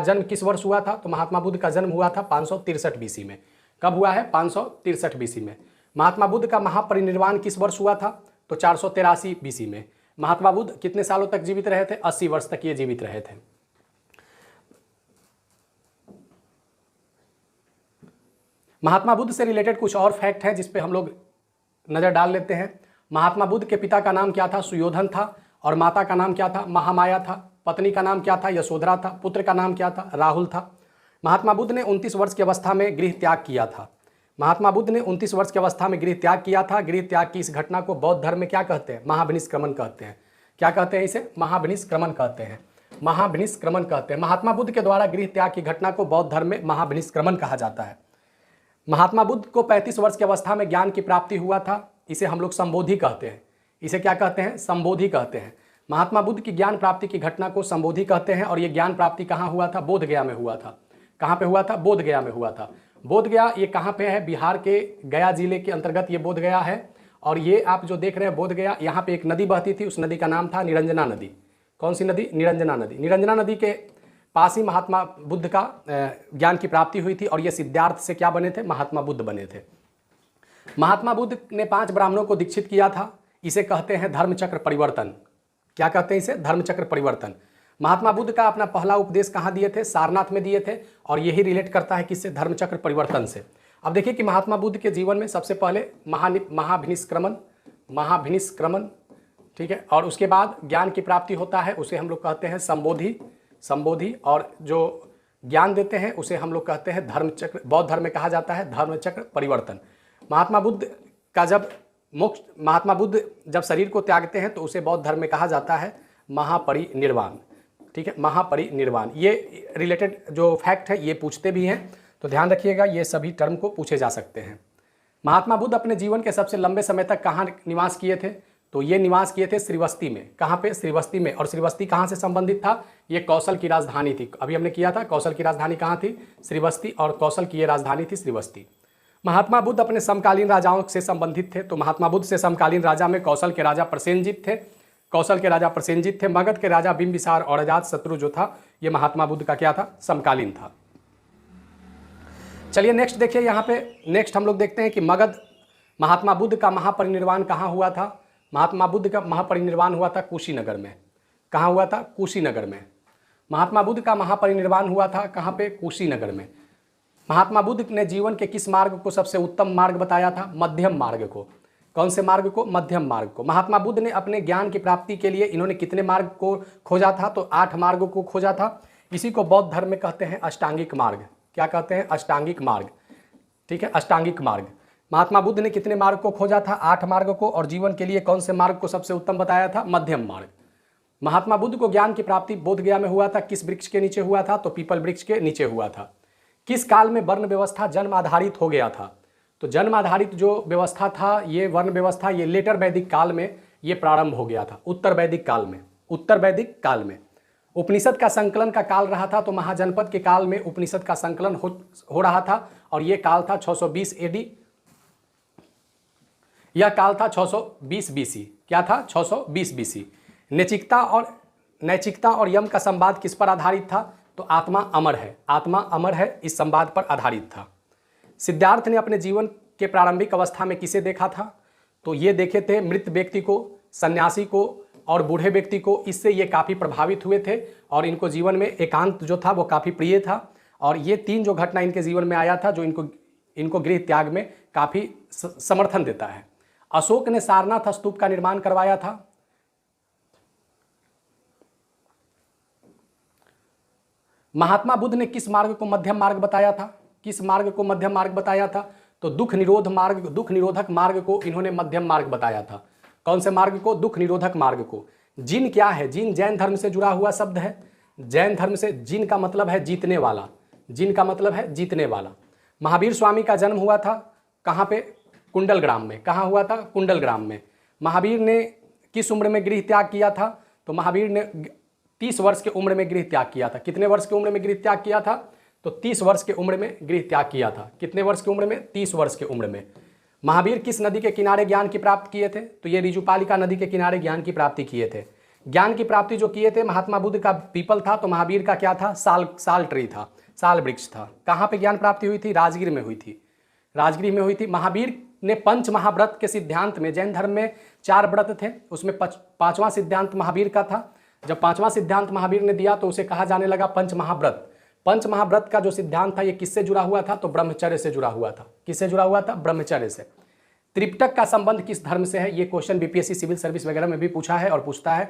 जन्म किस वर्ष हुआ था? तो महात्मा बुद्ध का जन्म हुआ था 563 बीसी में। कब हुआ है? 563 बीसी में। महात्मा बुद्ध का महापरिनिर्वाण किस वर्ष हुआ था? तो 483 बीसी में। महात्मा बुद्ध कितने सालों तक जीवित रहे थे? 80 वर्ष तक ये जीवित रहे थे। महात्मा बुद्ध से रिलेटेड कुछ और फैक्ट है जिस पे हम लोग नज़र डाल लेते हैं। महात्मा बुद्ध के पिता का नाम क्या था? सुयोधन था। और माता का नाम क्या था? महामाया था। पत्नी का नाम क्या था? यशोधरा था। पुत्र का नाम क्या था? राहुल था। महात्मा बुद्ध ने 29 वर्ष की अवस्था में गृह त्याग किया था। महात्मा बुद्ध ने 29 वर्ष की अवस्था में गृह त्याग किया था। गृह त्याग की इस घटना को बौद्ध धर्म में क्या कहते हैं? महाभिनिष्क्रमण कहते हैं। क्या कहते हैं इसे? महाभिनिष्क्रमण कहते हैं। महाभिनिष्क्रमण कहते हैं। महात्मा बुद्ध के द्वारा गृह त्याग की घटना को बौद्ध धर्म में महाभिनिष्क्रमण कहा जाता है। महात्मा बुद्ध को 35 वर्ष की अवस्था में ज्ञान की प्राप्ति हुआ था। इसे हम लोग संबोधि कहते हैं। इसे क्या कहते हैं? संबोधि कहते हैं। महात्मा बुद्ध की ज्ञान प्राप्ति की घटना को संबोधि कहते हैं। और ये ज्ञान प्राप्ति कहाँ हुआ था? बोध गया में हुआ था। कहाँ पे हुआ था? बोध गया में हुआ था। बोध गया ये कहाँ पे है? बिहार के गया जिले के अंतर्गत ये बोध गया है। और ये आप जो देख रहे हैं बोध गया, यहाँ पे एक नदी बहती थी, उस नदी का नाम था निरंजना नदी। कौन सी नदी? निरंजना नदी। निरंजना नदी के पास ही महात्मा बुद्ध का ज्ञान की प्राप्ति हुई थी। और ये सिद्धार्थ से क्या बने थे? महात्मा बुद्ध बने थे। महात्मा बुद्ध ने 5 ब्राह्मणों को दीक्षित किया था। इसे कहते हैं धर्मचक्र परिवर्तन। क्या कहते हैं इसे? धर्मचक्र परिवर्तन। महात्मा बुद्ध का अपना पहला उपदेश कहाँ दिए थे? सारनाथ में दिए थे। और यही रिलेट करता है किससे? धर्मचक्र परिवर्तन से। अब देखिए कि महात्मा बुद्ध के जीवन में सबसे पहले महाभिनिष्क्रमण, ठीक है, और उसके बाद ज्ञान की प्राप्ति होता है, उसे हम लोग कहते हैं संबोधि। और जो ज्ञान देते हैं उसे हम लोग कहते हैं धर्मचक्र। बौद्ध धर्म में कहा जाता है धर्मचक्र परिवर्तन। महात्मा बुद्ध जब शरीर को त्यागते हैं तो उसे बौद्ध धर्म में कहा जाता है महापरिनिर्वाण। ठीक है, महापरिनिर्वाण। ये रिलेटेड जो फैक्ट है ये पूछते भी हैं, तो ध्यान रखिएगा, ये सभी टर्म को पूछे जा सकते हैं। महात्मा बुद्ध अपने जीवन के सबसे लंबे समय तक कहाँ निवास किए थे? तो ये निवास किए थे श्रीवस्ती में। कहाँ पे? श्रीवस्ती में। और श्रीवस्ती कहाँ से संबंधित था? ये कौशल की राजधानी थी। अभी हमने किया था, कौशल की राजधानी कहाँ थी? श्रीवस्ती। और कौशल की ये राजधानी थी श्रीवस्ती। महात्मा बुद्ध अपने समकालीन राजाओं से संबंधित थे। तो महात्मा बुद्ध से समकालीन राजा में कौशल के राजा प्रसेनजीत थे। मगध के राजा बिंबिसार और अजातशत्रु जो था, ये महात्मा बुद्ध का क्या था? समकालीन था। चलिए नेक्स्ट देखिए, यहाँ पे नेक्स्ट हम लोग देखते हैं कि महात्मा बुद्ध का महापरिनिर्वाण कहाँ हुआ था? महात्मा बुद्ध का महापरिनिर्वाण हुआ था कुशीनगर में। कहाँ हुआ था? कुशीनगर में। महात्मा बुद्ध का महापरिनिर्वाण हुआ था कहाँ पे? कुशीनगर में। महात्मा बुद्ध ने जीवन के किस मार्ग को सबसे उत्तम मार्ग बताया था? मध्यम मार्ग को। कौन से मार्ग को? मध्यम मार्ग को। महात्मा बुद्ध ने अपने ज्ञान की प्राप्ति के लिए इन्होंने कितने मार्ग को खोजा था? तो 8 मार्गों को खोजा था। इसी को बौद्ध धर्म में कहते हैं अष्टांगिक मार्ग। क्या कहते हैं? अष्टांगिक मार्ग। ठीक है, अष्टांगिक मार्ग। महात्मा बुद्ध ने कितने मार्ग को खोजा था? 8 मार्ग को। और जीवन के लिए कौन से मार्ग को सबसे उत्तम बताया था? मध्यम मार्ग। महात्मा बुद्ध को ज्ञान की प्राप्ति बोध गया में हुआ था। किस वृक्ष के नीचे हुआ था? तो पीपल वृक्ष के नीचे हुआ था। किस काल में वर्ण व्यवस्था जन्म आधारित हो गया था? तो जन्म आधारित जो व्यवस्था था, ये वर्ण व्यवस्था, ये लेटर वैदिक काल में ये प्रारंभ हो गया था। उत्तर वैदिक काल में उपनिषद का संकलन का काल रहा था। तो महाजनपद के काल में उपनिषद का संकलन हो रहा था। और ये काल था 620 AD। यह काल था 620 BC। क्या था? 620 BC। नैतिकता और यम का संवाद किस पर आधारित था? तो आत्मा अमर है इस संवाद पर आधारित था। सिद्धार्थ ने अपने जीवन के प्रारंभिक अवस्था में किसे देखा था? तो ये देखे थे मृत व्यक्ति को, सन्यासी को और बूढ़े व्यक्ति को। इससे ये काफ़ी प्रभावित हुए थे और इनको जीवन में एकांत जो था वो काफ़ी प्रिय था। और ये 3 जो घटना इनके जीवन में आया था जो इनको गृह त्याग में काफ़ी समर्थन देता है। अशोक ने सारनाथ स्तूप का निर्माण करवाया था। महात्मा बुद्ध ने किस मार्ग को मध्यम मार्ग बताया था? किस मार्ग को मध्यम मार्ग बताया था? तो दुख निरोधक मार्ग को इन्होंने मध्यम मार्ग बताया था। कौन से मार्ग को? दुख निरोधक मार्ग को। जिन क्या है? जिन जैन धर्म से जुड़ा हुआ शब्द है। जैन धर्म से जिन का मतलब है जीतने वाला। जिन का मतलब है जीतने वाला। महावीर स्वामी का जन्म हुआ था कहाँ पे? कुंडलग्राम में। कहाँ हुआ था? कुंडलग्राम में। महावीर ने किस उम्र में गृह त्याग किया था? तो महावीर ने 30 वर्ष के उम्र में गृह त्याग किया था। कितने वर्ष की उम्र में गृह त्याग किया था? तो 30 वर्ष के उम्र में गृह त्याग किया था। कितने वर्ष की उम्र में? 30 वर्ष की उम्र में। महावीर किस नदी के किनारे ज्ञान की प्राप्ति किए थे? तो ये ऋजुपालिका नदी के किनारे ज्ञान की प्राप्ति किए थे। ज्ञान की प्राप्ति जो किए थे, महात्मा बुद्ध का पीपल था, तो महावीर का क्या था? साल ट्री था, साल वृक्ष था। कहाँ पे ज्ञान प्राप्ति हुई थी? राजगीर में हुई थी, राजगीर में हुई थी। महावीर ने पंच महाव्रत के सिद्धांत में, जैन धर्म में 4 व्रत थे, उसमें 5वां सिद्धांत महावीर का था। जब 5वां सिद्धांत महावीर ने दिया तो उसे कहा जाने लगा पंच महाव्रत। पंच महाव्रत का जो सिद्धांत था ये किससे जुड़ा हुआ था? तो ब्रह्मचर्य से जुड़ा हुआ था। किससे जुड़ा हुआ था? ब्रह्मचर्य से। त्रिपिटक का संबंध किस धर्म से है? ये क्वेश्चन बीपीएससी सिविल सर्विस वगैरह में भी पूछा है और पूछता है।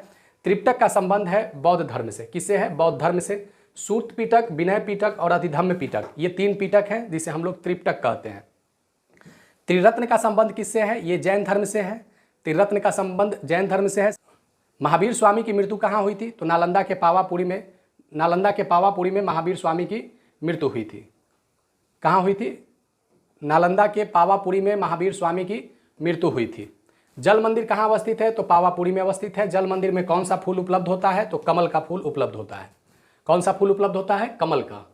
त्रिपिटक का संबंध है बौद्ध धर्म से। किससे है? बौद्ध धर्म से। सूत पिटक, विनय पिटक और अधिधम्म पिटक, ये 3 पिटक हैं जिसे हम लोग त्रिपिटक कहते हैं। त्रिरत्न का संबंध किससे है? ये जैन धर्म से है। त्रिरत्न का संबंध जैन धर्म से है। महावीर स्वामी की मृत्यु कहाँ हुई थी? तो नालंदा के पावापुरी में महावीर स्वामी की मृत्यु हुई थी। कहाँ हुई थी? नालंदा के पावापुरी में महावीर स्वामी की मृत्यु हुई थी। जल मंदिर कहाँ अवस्थित है? तो पावापुरी में अवस्थित है। जल मंदिर में कौन सा फूल उपलब्ध होता है? तो कमल का फूल उपलब्ध होता है। कौन सा फूल उपलब्ध होता है? कमल का।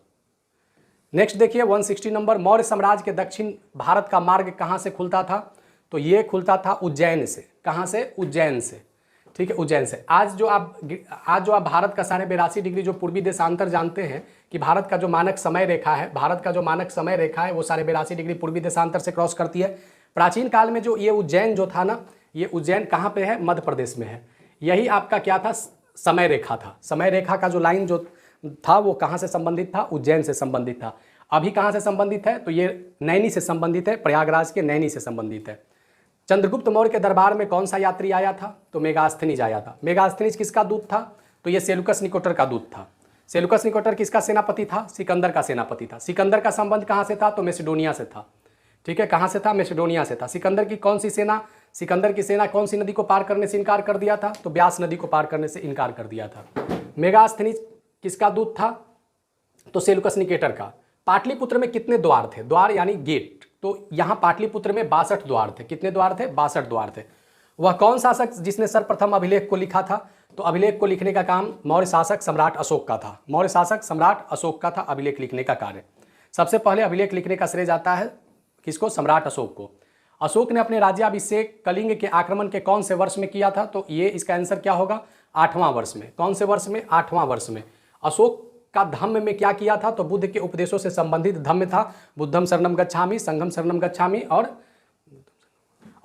नेक्स्ट देखिए 160 नंबर, मौर्य साम्राज्य के दक्षिण भारत का मार्ग कहाँ से खुलता था? तो ये खुलता था उज्जैन से। कहाँ से? उज्जैन से। ठीक है, उज्जैन से। आज जो आप भारत का 82.5 डिग्री जो पूर्वी देशांतर जानते हैं कि भारत का जो मानक समय रेखा है, वो 82.5 डिग्री पूर्वी देशांतर से क्रॉस करती है। प्राचीन काल में जो ये उज्जैन जो था ना, ये उज्जैन कहाँ पे है? मध्य प्रदेश में है। यही आपका क्या था? समय रेखा था। समय रेखा का जो लाइन जो था वो कहाँ से संबंधित था? उज्जैन से संबंधित था। अभी कहाँ से संबंधित है? तो ये नैनी से संबंधित है, प्रयागराज के नैनी से संबंधित है। चंद्रगुप्त मौर्य के दरबार में कौन सा यात्री आया था? तो मेगास्थनीज आया था। मेगास्थनीज किसका दूत था? तो ये सेलुकस निकोटर का दूत था। सेलुकस निकोटर किसका सेनापति था? सिकंदर का सेनापति था। सिकंदर का संबंध कहाँ से था? तो मैसिडोनिया से था। ठीक है, कहाँ से था? मैसिडोनिया से था। सिकंदर की कौन सी सेना कौन सी नदी को पार करने से इनकार कर दिया था? तो ब्यास नदी को पार करने से इनकार कर दिया था। मेगास्थनीज किसका दूत था? तो सेलुकस निकेटर का। पाटलिपुत्र में कितने द्वार थे? द्वार यानी गेट। तो यहाँ पाटलिपुत्र में 62 द्वार थे। कितने द्वार थे? 62 द्वार थे। वह कौन शासक जिसने सर्वप्रथम अभिलेख को लिखा था? तो अभिलेख को लिखने का काम मौर्य शासक सम्राट अशोक का था। मौर्य शासक सम्राट अशोक का था अभिलेख लिखने का कार्य। सबसे पहले अभिलेख लिखने का श्रेय जाता है किसको? सम्राट अशोक को। अशोक ने अपने राज्याभिषेक कलिंग के आक्रमण के कौन से वर्ष में किया था? तो ये इसका आंसर क्या होगा? 8वां वर्ष में। कौन से वर्ष में? 8वां वर्ष में। अशोक का धम्म में क्या किया था? तो बुद्ध के उपदेशों से संबंधित धम्म था। बुद्धम शरणम गच्छामि, संघम शरणम गच्छामि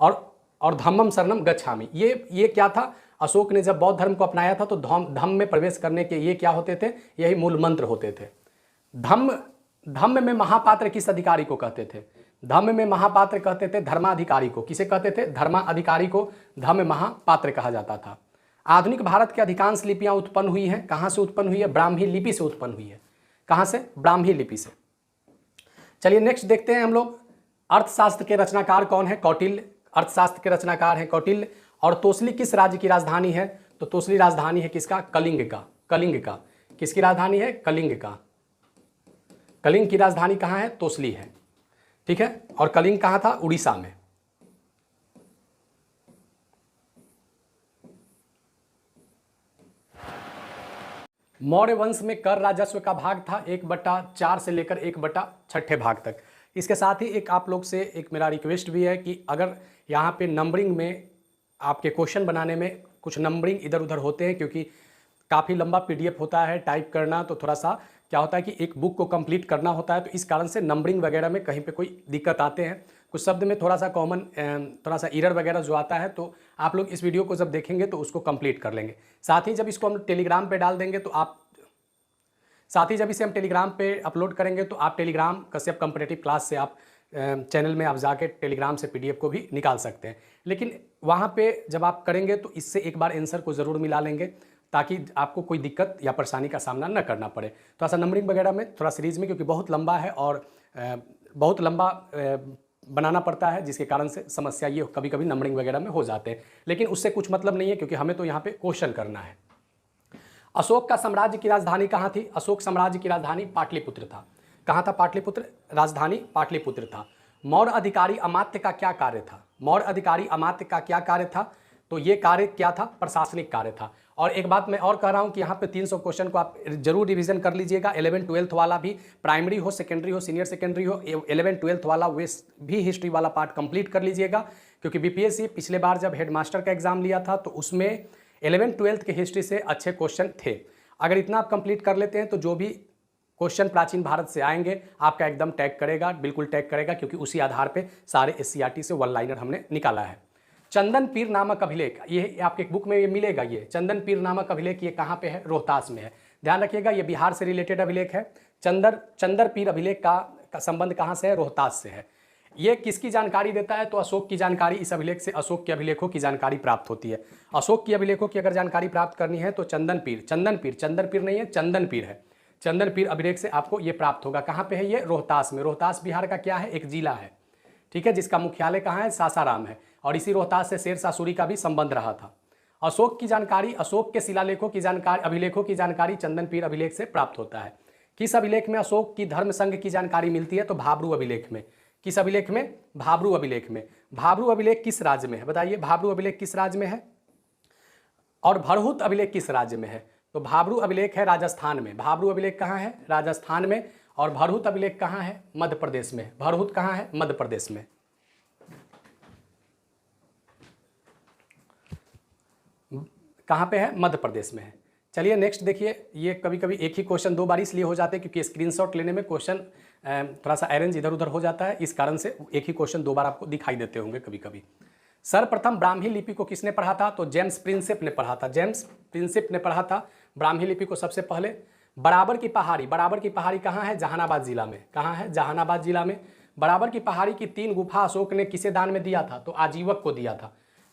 और धम्मम शरणम गच्छामि। ये क्या था? अशोक ने जब बौद्ध धर्म को अपनाया था तो धम्म में प्रवेश करने के ये क्या होते थे? यही मूल मंत्र होते थे। धम्म में महापात्र किस अधिकारी को कहते थे? धम्म में महापात्र कहते थे धर्माधिकारी को। किसे कहते थे? धर्माधिकारी को धम्म महापात्र कहा जाता था। आधुनिक भारत के अधिकांश लिपियां उत्पन्न हुई हैं। कहाँ से उत्पन्न हुई है? ब्राह्मी लिपि से उत्पन्न हुई है। कहाँ से? ब्राह्मी लिपि से। चलिए नेक्स्ट देखते हैं हम लोग। अर्थशास्त्र के रचनाकार कौन है? कौटिल्य। अर्थशास्त्र के रचनाकार हैं कौटिल्य। और तोसली किस राज्य की राजधानी है? तो तोसली राजधानी है किसका? कलिंग का। कलिंग का। किसकी राजधानी है? कलिंग का। कलिंग की राजधानी कहाँ है? तोसली है। ठीक है, और कलिंग कहाँ था? उड़ीसा में। मौर्य वंश में कर राजस्व का भाग था 1/4 से लेकर 1/6 भाग तक। इसके साथ ही एक आप लोग से एक मेरा रिक्वेस्ट भी है कि अगर यहाँ पे नंबरिंग में आपके क्वेश्चन बनाने में कुछ नंबरिंग इधर उधर होते हैं, क्योंकि काफ़ी लंबा पीडीएफ होता है, टाइप करना तो थोड़ा सा क्या होता है कि एक बुक को कंप्लीट करना होता है, तो इस कारण से नंबरिंग वगैरह में कहीं पे कोई दिक्कत आते हैं। कुछ शब्द में थोड़ा सा कॉमन थोड़ा सा एरर वगैरह जो आता है, तो आप लोग इस वीडियो को जब देखेंगे तो उसको कंप्लीट कर लेंगे। साथ ही जब इसको हम टेलीग्राम पे डाल देंगे तो जब इसे हम टेलीग्राम पे अपलोड करेंगे तो आप टेलीग्राम कश्यप कॉम्पिटिटिव क्लास से आप चैनल में आप जाके टेलीग्राम से पीडीएफ को भी निकाल सकते हैं। लेकिन वहाँ पे जब आप करेंगे तो इससे एक बार आंसर को ज़रूर मिला लेंगे, ताकि आपको कोई दिक्कत या परेशानी का सामना न करना पड़े। थोड़ा सा नंबरिंग वगैरह में थोड़ा सीरीज़ में, क्योंकि बहुत लंबा है और बहुत लंबा बनाना पड़ता है, जिसके कारण से समस्या ये कभी कभी नंबरिंग वगैरह में हो जाते हैं। लेकिन उससे कुछ मतलब नहीं है, क्योंकि हमें तो यहाँ पे क्वेश्चन करना है। अशोक का साम्राज्य की राजधानी कहाँ थी? अशोक साम्राज्य की राजधानी पाटलिपुत्र था। कहाँ था? पाटलिपुत्र। राजधानी पाटलिपुत्र था। मौर्य अधिकारी अमात्य का क्या कार्य था? मौर्य अधिकारी अमात्य का क्या कार्य था? तो ये कार्य क्या था? प्रशासनिक कार्य था। और एक बात मैं और कह रहा हूं कि यहाँ पे 300 क्वेश्चन को आप जरूर रिवीजन कर लीजिएगा। 11th-12th वाला भी, प्राइमरी हो, सेकेंडरी हो, सीनियर सेकेंडरी हो, 11th-12th वाला वे भी हिस्ट्री वाला पार्ट कंप्लीट कर लीजिएगा, क्योंकि बीपीएससी पिछले बार जब हेडमास्टर का एग्जाम लिया था तो उसमें 11th-12th के हिस्ट्री से अच्छे क्वेश्चन थे। अगर इतना आप कंप्लीट कर लेते हैं तो जो भी क्वेश्चन प्राचीन भारत से आएंगे आपका एकदम टैग करेगा, बिल्कुल टैग करेगा, क्योंकि उसी आधार पे सारे एससीईआरटी से वन लाइनर हमने निकाला है। चंदन पीर नामक अभिलेख, ये आपके बुक में ये मिलेगा। ये चंदन पीर नामक अभिलेख ये कहाँ पे है? रोहतास में है। ध्यान रखिएगा, ये बिहार से रिलेटेड अभिलेख है। चंदर पीर अभिलेख का संबंध कहाँ से है? रोहतास से है। ये किसकी जानकारी देता है? तो अशोक की जानकारी। इस अभिलेख से अशोक के अभिलेखों की जानकारी प्राप्त होती है। अशोक की अभिलेखों की अगर जानकारी प्राप्त करनी है तो चंदन पीर नहीं है, चंदन पीर है। चंदन पीर अभिलेख से आपको ये प्राप्त होगा। कहाँ पे है ये? रोहतास में। रोहतास बिहार का क्या है? एक जिला है, ठीक है, जिसका मुख्यालय कहाँ है? सासाराम है। और इसी रोहतास से शेरशाह सूरी का भी संबंध रहा था। अशोक की जानकारी, अशोक के शिलालेखों की जानकारी, अभिलेखों की जानकारी चंदन पीर अभिलेख से प्राप्त होता है। किस अभिलेख में अशोक की धर्म संघ की जानकारी मिलती है? तो भाबरू अभिलेख में। किस अभिलेख में? भाबरू अभिलेख में। भाबरू अभिलेख किस राज्य में है? बताइए, भाबरू अभिलेख किस राज्य में है? और भरहुत अभिलेख किस राज्य में है? तो भाबरू अभिलेख है राजस्थान में। भाबरू अभिलेख कहाँ है? राजस्थान में। और भरहुत अभिलेख कहाँ है? मध्य प्रदेश में। भरहुत कहाँ है? मध्य प्रदेश में। कहाँ पे है? मध्य प्रदेश में है। चलिए नेक्स्ट देखिए, ये कभी कभी एक ही क्वेश्चन दो बार इसलिए हो जाते हैं क्योंकि स्क्रीनशॉट लेने में क्वेश्चन थोड़ा सा अरेंज इधर उधर हो जाता है, इस कारण से एक ही क्वेश्चन दो बार आपको दिखाई देते होंगे कभी कभी। सर्वप्रथम ब्राह्मी लिपि को किसने पढ़ा था? तो जेम्स प्रिंसेप ने पढ़ा था। जेम्स प्रिंसेप ने पढ़ा था ब्राह्मी लिपि को सबसे पहले। बराबर की पहाड़ी, बराबर की पहाड़ी कहाँ है? जहानाबाद जिला में। कहाँ है? जहानाबाद जिला में। बराबर की पहाड़ी की 3 गुफा अशोक ने किसे दान में दिया था? तो आजीवक को दिया था।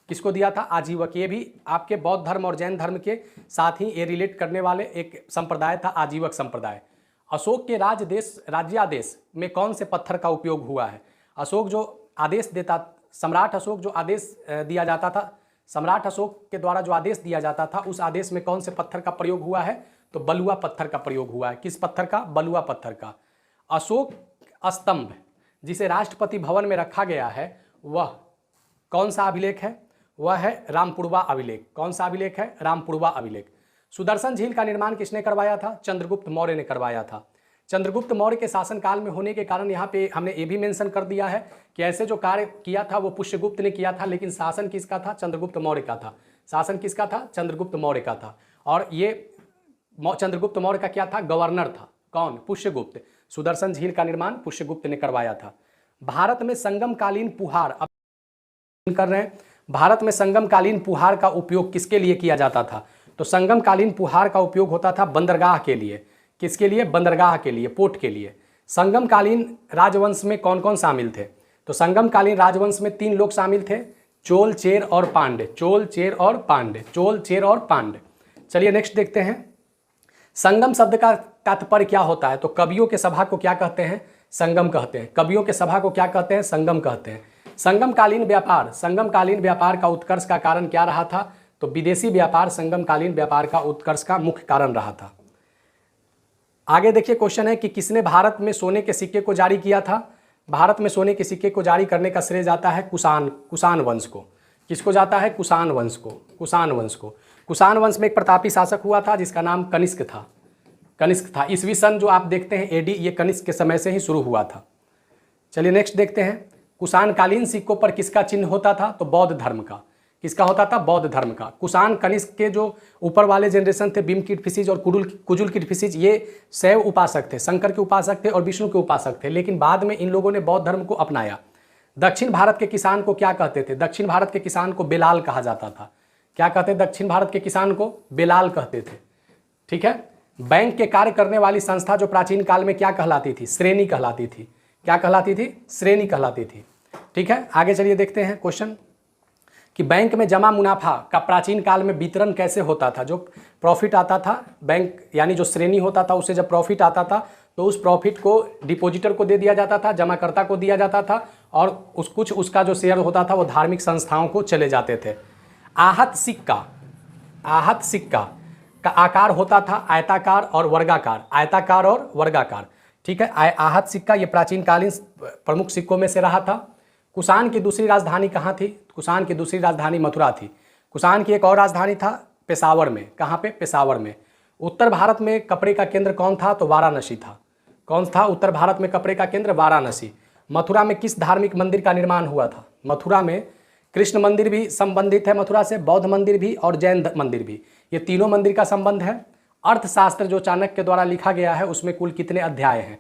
किसको दिया था? आजीवक। ये भी आपके बौद्ध धर्म और जैन धर्म के साथ ही ये रिलेट करने वाले एक संप्रदाय था, आजीवक संप्रदाय। अशोक के राज्यादेश में कौन से पत्थर का उपयोग हुआ है? अशोक जो आदेश देता, सम्राट अशोक जो आदेश दिया जाता था, सम्राट अशोक के द्वारा जो आदेश दिया जाता था, उस आदेश में कौन से पत्थर का प्रयोग हुआ है? तो बलुआ पत्थर का प्रयोग हुआ है। किस पत्थर का? बलुआ पत्थर का। अशोक स्तंभ जिसे राष्ट्रपति भवन में रखा गया है वह कौन सा अभिलेख है? वह है रामपुरवा अभिलेख। कौन सा अभिलेख है? रामपुरवा अभिलेख। सुदर्शन झील का निर्माण किसने करवाया था? चंद्रगुप्त मौर्य ने करवाया था। चंद्रगुप्त मौर्य के शासनकाल में होने के कारण यहाँ पे हमने ये भी मेंशन कर दिया है कि ऐसे जो कार्य किया था वो पुष्यगुप्त ने किया था, लेकिन शासन किसका था? चंद्रगुप्त मौर्य का था। शासन किसका था? चंद्रगुप्त मौर्य का था। और ये चंद्रगुप्त मौर्य का क्या था? गवर्नर था। कौन? पुष्यगुप्त। सुदर्शन झील का निर्माण पुष्यगुप्त ने करवाया था। भारत में संगमकालीन पुहार, अब कर रहे हैं, भारत में संगमकालीन पुहार का उपयोग किसके लिए किया जाता था? तो संगमकालीन पुहार का उपयोग होता था बंदरगाह के लिए। किसके लिए? बंदरगाह के लिए, पोर्ट के लिए। संगमकालीन राजवंश में कौन कौन शामिल थे? तो संगमकालीन राजवंश में 3 लोग शामिल थे, चोल, चेर और पांड्य। चोल, चेर और पांड्य। चोल, चेर और पांड्य। चलिए नेक्स्ट देखते हैं। संगम शब्द का तात्पर्य क्या होता है? तो कवियों के सभा को क्या कहते हैं? संगम कहते हैं। कवियों के सभा को क्या कहते हैं? संगम कहते हैं। संगमकालीन व्यापार, संगमकालीन व्यापार का उत्कर्ष का कारण क्या रहा था? तो विदेशी व्यापार संगमकालीन व्यापार का उत्कर्ष का मुख्य कारण रहा था। आगे देखिए, क्वेश्चन है कि किसने भारत में सोने के सिक्के को जारी किया था? भारत में सोने के सिक्के को जारी करने का श्रेय जाता है कुषाण वंश को। किसको जाता है? कुषाण वंश को। कुषाण वंश को। कुषाण वंश में एक प्रतापी शासक हुआ था जिसका नाम कनिष्क था। कनिष्क था। ईस्वी सन जो आप देखते हैं एडी, ये कनिष्क के समय से ही शुरू हुआ था। चलिए नेक्स्ट देखते हैं। कुषाणकालीन सिक्कों पर किसका चिन्ह होता था? तो बौद्ध धर्म का। किसका होता था? बौद्ध धर्म का। कुषाण कनिष्क के जो ऊपर वाले जनरेशन थे, बिम किडफिसिज और कुजुल किडफिसिज, ये शैव उपासक थे, शंकर के उपासक थे और विष्णु के उपासक थे, लेकिन बाद में इन लोगों ने बौद्ध धर्म को अपनाया। दक्षिण भारत के किसान को क्या कहते थे? दक्षिण भारत के किसान को बेलाल कहा जाता था। क्या कहते? दक्षिण भारत के किसान को बेलाल कहते थे। ठीक है। बैंक के कार्य करने वाली संस्था जो प्राचीन काल में क्या कहलाती थी? श्रेणी कहलाती थी। क्या कहलाती थी? श्रेणी कहलाती थी। ठीक है। आगे चलिए देखते हैं क्वेश्चन कि बैंक में जमा मुनाफा का प्राचीन काल में वितरण कैसे होता था? जो प्रॉफिट आता था बैंक, यानी जो श्रेणी होता था, उससे जब प्रॉफिट आता था तो उस प्रॉफिट को डिपॉजिटर को दे दिया जाता था, जमाकर्ता को दिया जाता था, और कुछ उसका जो शेयर होता था वो धार्मिक संस्थाओं को चले जाते थे। आहत सिक्का का आकार होता था आयताकार और वर्गाकार। आयताकार और वर्गाकार। ठीक है। आहत सिक्का ये प्राचीन कालीन प्रमुख सिक्कों में से रहा था। कुषाण की दूसरी राजधानी कहाँ थी? कुषाण की दूसरी राजधानी मथुरा थी। कुषाण की एक और राजधानी था पेशावर में। कहाँ पे? पेशावर में। उत्तर भारत में कपड़े का केंद्र कौन था? तो वाराणसी था। कौन था उत्तर भारत में कपड़े का केंद्र? वाराणसी। मथुरा में किस धार्मिक मंदिर का निर्माण हुआ था? मथुरा में कृष्ण मंदिर भी संबंधित है मथुरा से, बौद्ध मंदिर भी और जैन मंदिर भी, ये तीनों मंदिर का संबंध है। अर्थशास्त्र जो चाणक्य के द्वारा लिखा गया है उसमें कुल कितने अध्याय हैं?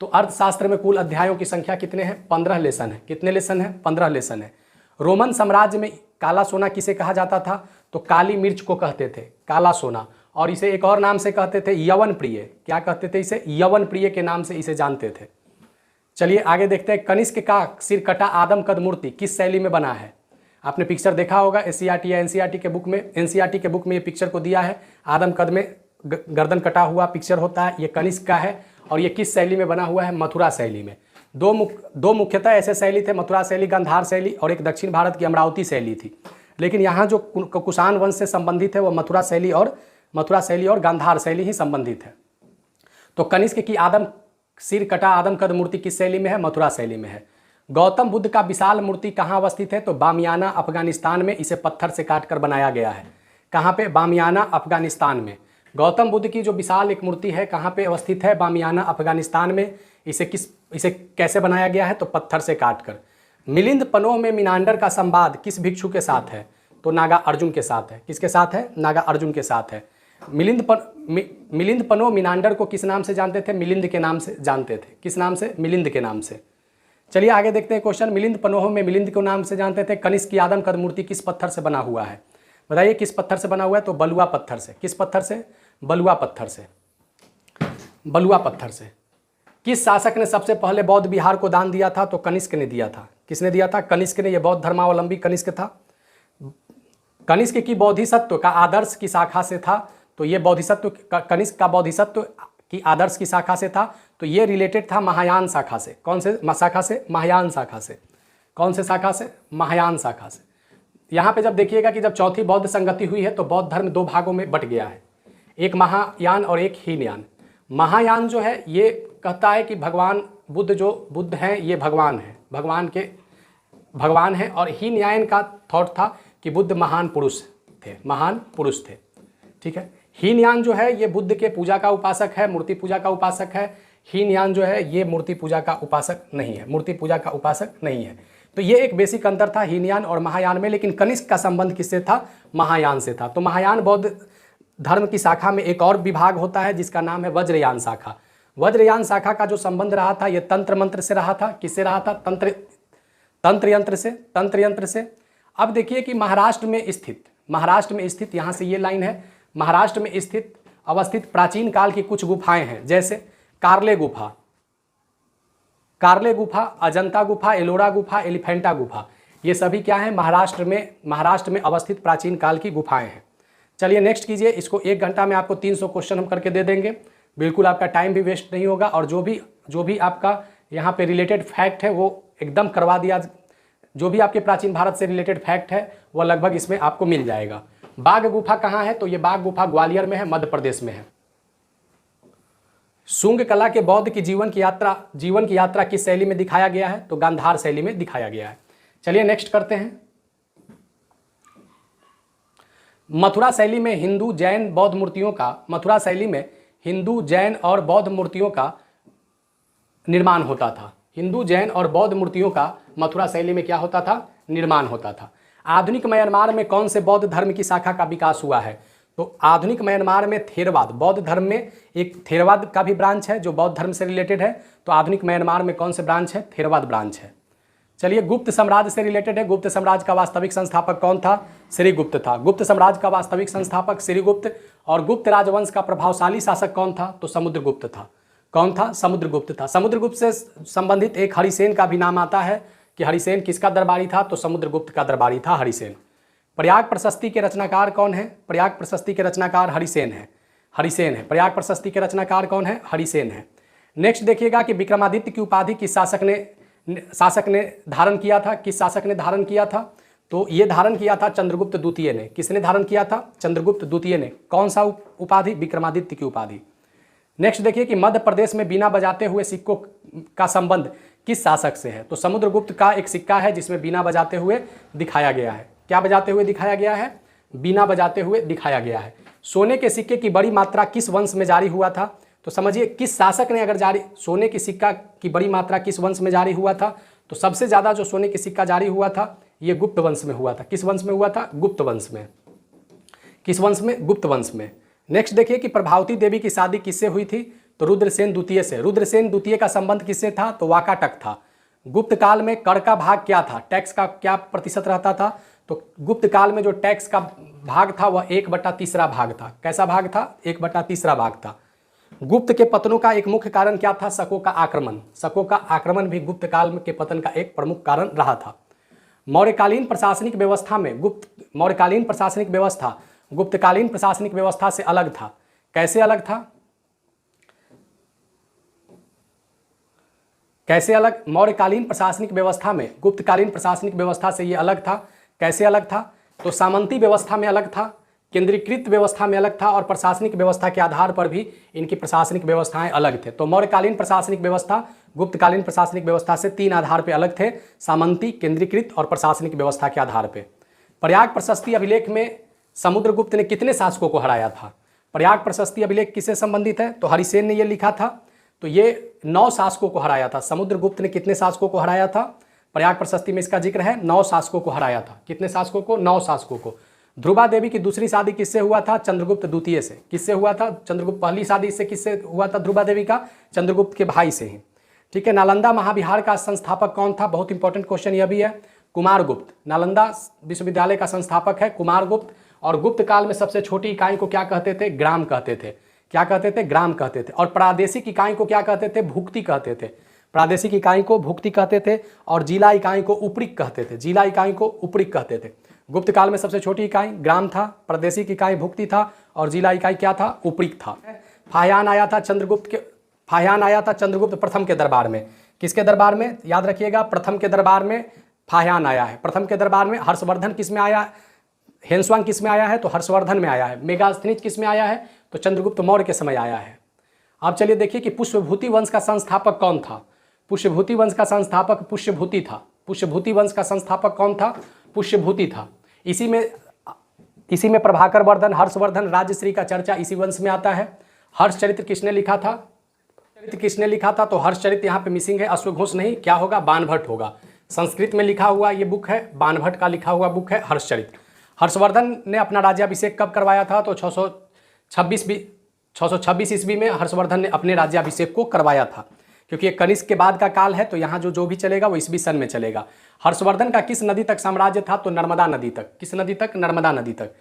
तो अर्थशास्त्र में कुल अध्यायों की संख्या कितने हैं? 15 लेसन है। कितने लेसन है? 15 लेसन है। रोमन साम्राज्य में काला सोना किसे कहा जाता था? तो काली मिर्च को कहते थे काला सोना, और इसे एक और नाम से कहते थे यवन प्रिय। क्या कहते थे इसे? यवन प्रिय के नाम से इसे जानते थे। चलिए आगे देखते हैं। कनिष्क का सिर कटा आदमकद मूर्ति किस शैली में बना है? आपने पिक्चर देखा होगा एससीईआरटी या एनसीईआरटी के बुक में, एनसीईआरटी के बुक में ये पिक्चर को दिया है। आदमकद में गर्दन कटा हुआ पिक्चर होता है, ये कनिष्क का है और ये किस शैली में बना हुआ है? मथुरा शैली में। दो मुख्यतः ऐसे शैली थे, मथुरा शैली, गांधार शैली, और एक दक्षिण भारत की अमरावती शैली थी। लेकिन यहाँ जो कुषाण वंश से संबंधित है वो मथुरा शैली और गांधार शैली ही संबंधित है। तो कनिष्क की सिर कटा आदमकद मूर्ति किस शैली में है? मथुरा शैली में है। गौतम बुद्ध का विशाल मूर्ति कहाँ अवस्थित है? तो बामियाना अफगानिस्तान में, इसे पत्थर से काटकर बनाया गया है। कहाँ पे? बामियाना अफगानिस्तान में। गौतम बुद्ध की जो विशाल एक मूर्ति है कहाँ पे अवस्थित है? बामियाना अफगानिस्तान में। इसे कैसे बनाया गया है? तो पत्थर से काटकर। मिलिंद पनोह में मीनांडर का संवाद किस भिक्षु के साथ है? तो नागा अर्जुन के साथ है। किसके साथ है? नागा अर्जुन के साथ है। मिलिंद पनोह मीनांडर को किस नाम से जानते थे? मिलिंद के नाम से जानते थे। किस नाम से? मिलिंद के नाम से। चलिए आगे देखते हैं क्वेश्चन। मिलिंद पनोह में मिलिंद के नाम से जानते थे। कनिष्क की आदमकद मूर्ति किस पत्थर से बना हुआ है? बताइए किस पत्थर से बना हुआ है? तो बलुआ पत्थर से। किस पत्थर से? बलुआ पत्थर से। बलुआ पत्थर से। किस शासक ने सबसे पहले बौद्ध विहार को दान दिया था? तो कनिष्क ने दिया था। किसने दिया था? कनिष्क ने। यह बौद्ध धर्मावलंबी कनिष्क था। कनिष्क की बोधिसत्व का आदर्श की शाखा से था। तो ये बोधिसत्व, कनिष्क का बोधिसत्व की आदर्श की शाखा से था। तो ये रिलेटेड था महायान शाखा से। कौन से शाखा से? महायान शाखा से। कौन से शाखा से? महायान शाखा से। यहाँ पे जब देखिएगा कि जब चौथी बौद्ध संगति हुई है तो बौद्ध धर्म दो भागों में बट गया है, एक महायान और एक हीनयान। महायान जो है ये कहता है कि भगवान बुद्ध जो बुद्ध हैं ये भगवान हैं, भगवान हैं, और हीनयान का थॉट था कि बुद्ध महान पुरुष थे। ठीक है। हीनयान जो है ये बुद्ध के पूजा का उपासक है, मूर्ति पूजा का उपासक है। हीनयान जो है ये मूर्ति पूजा का उपासक नहीं है, तो ये एक बेसिक अंतर था हीनयान और महायान में। लेकिन कनिष्क का संबंध किससे था? महायान से था। तो महायान बौद्ध धर्म की शाखा में एक और विभाग होता है जिसका नाम है वज्रयान शाखा। वज्रयान शाखा का जो संबंध रहा था ये तंत्र मंत्र से रहा था। किससे रहा था? तंत्र यंत्र से। अब देखिए कि महाराष्ट्र में स्थित यहाँ से ये लाइन है, महाराष्ट्र में अवस्थित प्राचीन काल की कुछ गुफाएं हैं, जैसे कार्ले गुफा, अजंता गुफा, एलोरा गुफा, एलिफेंटा गुफा। ये सभी क्या है? महाराष्ट्र में अवस्थित प्राचीन काल की गुफाएं हैं। चलिए नेक्स्ट कीजिए। इसको 1 घंटा में आपको 300 क्वेश्चन हम करके दे देंगे। बिल्कुल आपका टाइम भी वेस्ट नहीं होगा, और जो भी आपका यहाँ पे रिलेटेड फैक्ट है वो एकदम करवा दिया। जो भी आपके प्राचीन भारत से रिलेटेड फैक्ट है वो लगभग इसमें आपको मिल जाएगा। बाघ गुफा कहाँ है? तो ये बाघ गुफा ग्वालियर में है, मध्य प्रदेश में है। शुंग कला के बौद्ध की जीवन की यात्रा किस शैली में दिखाया गया है? तो गांधार शैली में दिखाया गया है। चलिए नेक्स्ट करते हैं। मथुरा शैली में हिंदू जैन और बौद्ध मूर्तियों का निर्माण होता था। हिंदू जैन और बौद्ध मूर्तियों का मथुरा शैली में क्या होता था? निर्माण होता था। आधुनिक म्यांमार में कौन से बौद्ध धर्म की शाखा का विकास हुआ है? तो आधुनिक म्यांमार में थेरवाद, बौद्ध धर्म में एक थेरवाद का भी ब्रांच है जो बौद्ध धर्म से रिलेटेड है। तो आधुनिक म्यांमार में कौन से ब्रांच है? थेरवाद ब्रांच है। चलिए गुप्त साम्राज्य से रिलेटेड है। गुप्त साम्राज्य का वास्तविक संस्थापक कौन था? श्रीगुप्त था। गुप्त साम्राज्य का वास्तविक संस्थापक श्रीगुप्त। और गुप्त राजवंश का प्रभावशाली शासक कौन था? तो समुद्रगुप्त था। कौन था? समुद्रगुप्त था। समुद्रगुप्त से संबंधित एक हरिसेन का भी नाम आता है कि हरिसेन किसका दरबारी था? तो समुद्रगुप्त का दरबारी था हरिसेन। प्रयाग प्रशस्ति के रचनाकार कौन है? प्रयाग प्रशस्ति के रचनाकार हरिसेन है। प्रयाग प्रशस्ति के रचनाकार कौन है? हरिसेन है। नेक्स्ट देखिएगा कि विक्रमादित्य की उपाधि किस शासक ने धारण किया था? किस शासक ने धारण किया था? तो ये धारण किया था चंद्रगुप्त द्वितीय ने। किसने धारण किया था? चंद्रगुप्त द्वितीय ने। कौन सा उपाधि? विक्रमादित्य की उपाधि। नेक्स्ट देखिए कि मध्य प्रदेश में बीना बजाते हुए सिक्कों का संबंध किस शासक से है? तो समुद्रगुप्त का एक सिक्का है जिसमें बीना बजाते हुए दिखाया गया है। क्या बजाते हुए दिखाया गया है? बीना बजाते हुए दिखाया गया है। सोने के सिक्के की बड़ी मात्रा किस वंश में जारी हुआ था? तो समझिए किस शासक ने अगर जारी सोने की सिक्का की बड़ी मात्रा किस वंश में जारी हुआ था? तो सबसे ज़्यादा जो सोने की सिक्का जारी हुआ था ये गुप्त वंश में हुआ था। किस वंश में हुआ था? गुप्त वंश में। किस वंश में? गुप्त वंश में। नेक्स्ट देखिए कि प्रभावती देवी की शादी किससे हुई थी? तो रुद्रसेन द्वितीय से। रुद्रसेन द्वितीय का संबंध किससे था? तो वाकाटक था। गुप्त काल में कर का भाग क्या था? टैक्स का क्या प्रतिशत रहता था? तो गुप्त काल में जो टैक्स का भाग था वह 1/3 भाग था। कैसा भाग था? 1/3 भाग था। गुप्त के पतनों का एक मुख्य कारण क्या था? शकों का आक्रमण। शकों का आक्रमण भी गुप्त काल के पतन का एक प्रमुख कारण रहा था। मौर्यकालीन प्रशासनिक व्यवस्था में मौर्यकालीन प्रशासनिक व्यवस्था गुप्तकालीन प्रशासनिक व्यवस्था से अलग था। कैसे अलग था? कैसे अलग? मौर्यकालीन प्रशासनिक व्यवस्था में गुप्तकालीन प्रशासनिक व्यवस्था से ये अलग था। कैसे अलग था? तो सामंती व्यवस्था में अलग था, केंद्रीकृत व्यवस्था में अलग था और प्रशासनिक व्यवस्था के आधार पर भी इनकी प्रशासनिक व्यवस्थाएं अलग थे। तो मौर्यकालीन प्रशासनिक व्यवस्था गुप्तकालीन प्रशासनिक व्यवस्था से 3 आधार पर अलग थे, सामंती, केंद्रीकृत और प्रशासनिक व्यवस्था के आधार पर। प्रयाग प्रशस्ति अभिलेख में समुद्रगुप्त ने कितने शासकों को हराया था? प्रयाग प्रशस्ति अभिलेख किससे संबंधित है? तो हरिसेन ने यह लिखा था। तो ये 9 शासकों को हराया था। समुद्रगुप्त ने कितने शासकों को हराया था? प्रयाग प्रशस्ति में इसका जिक्र है, 9 शासकों को हराया था। कितने शासकों को? 9 शासकों को। ध्रुवा देवी की दूसरी शादी किससे हुआ था? चंद्रगुप्त द्वितीय से। किससे हुआ था? चंद्रगुप्त। पहली शादी इससे किससे हुआ था? ध्रुवा देवी का चंद्रगुप्त के भाई से ही। ठीक है। नालंदा महाविहार का संस्थापक कौन था? बहुत इंपॉर्टेंट क्वेश्चन यह भी है। कुमारगुप्त। नालंदा विश्वविद्यालय का संस्थापक है कुमारगुप्त। और गुप्त काल में सबसे छोटी इकाई को क्या कहते थे? ग्राम कहते थे। क्या कहते थे? ग्राम कहते थे। और प्रादेशिक इकाई को क्या कहते थे? भुक्ति कहते थे। प्रादेशिक इकाई को भुक्ति कहते थे और जिला इकाई को उपरिक कहते थे। जिला इकाई को उपरिक कहते थे। गुप्त काल में सबसे छोटी इकाई ग्राम था, प्रादेशिक इकाई भुक्ति था और जिला इकाई क्या था? उपरिक था। फाह्यान आया था चंद्रगुप्त प्रथम के दरबार में। किसके दरबार में? याद रखिएगा, प्रथम के दरबार में फाह्यान आया है। प्रथम के दरबार में हर्षवर्धन किस में आया? हेनस्वांग किस में आया है? तो हर्षवर्धन में आया है। मेगास्थनीज किस में आया है? तो चंद्रगुप्त मौर्य के समय आया है। अब चलिए देखिए कि पुष्यभूति वंश का संस्थापक कौन था? पुष्यभूति वंश का संस्थापक पुष्यभूति था। पुष्यभूति वंश का संस्थापक कौन था? पुष्यभूति था। इसी में प्रभाकर वर्धन, हर्षवर्धन, राजश्री का चर्चा इसी वंश में आता है। हर्षचरित्र किसने लिखा था? तो हर्षचरित्र यहाँ पे मिसिंग है, अश्वघोष नहीं, क्या होगा? बाणभट्ट होगा। संस्कृत में लिखा हुआ ये बुक है, बाणभट्ट का लिखा हुआ बुक है हर्षचरित्र। हर्षवर्धन ने अपना राज्याभिषेक कब करवाया था? तो 626 ईस्वी में हर्षवर्धन ने अपने राज्याभिषेक को करवाया था। क्योंकि ये कनिष्क के बाद का काल है तो यहाँ जो भी चलेगा वो ईस्वी सन में चलेगा। हर्षवर्धन का किस नदी तक साम्राज्य था? तो नर्मदा नदी तक। किस नदी तक? नर्मदा नदी तक।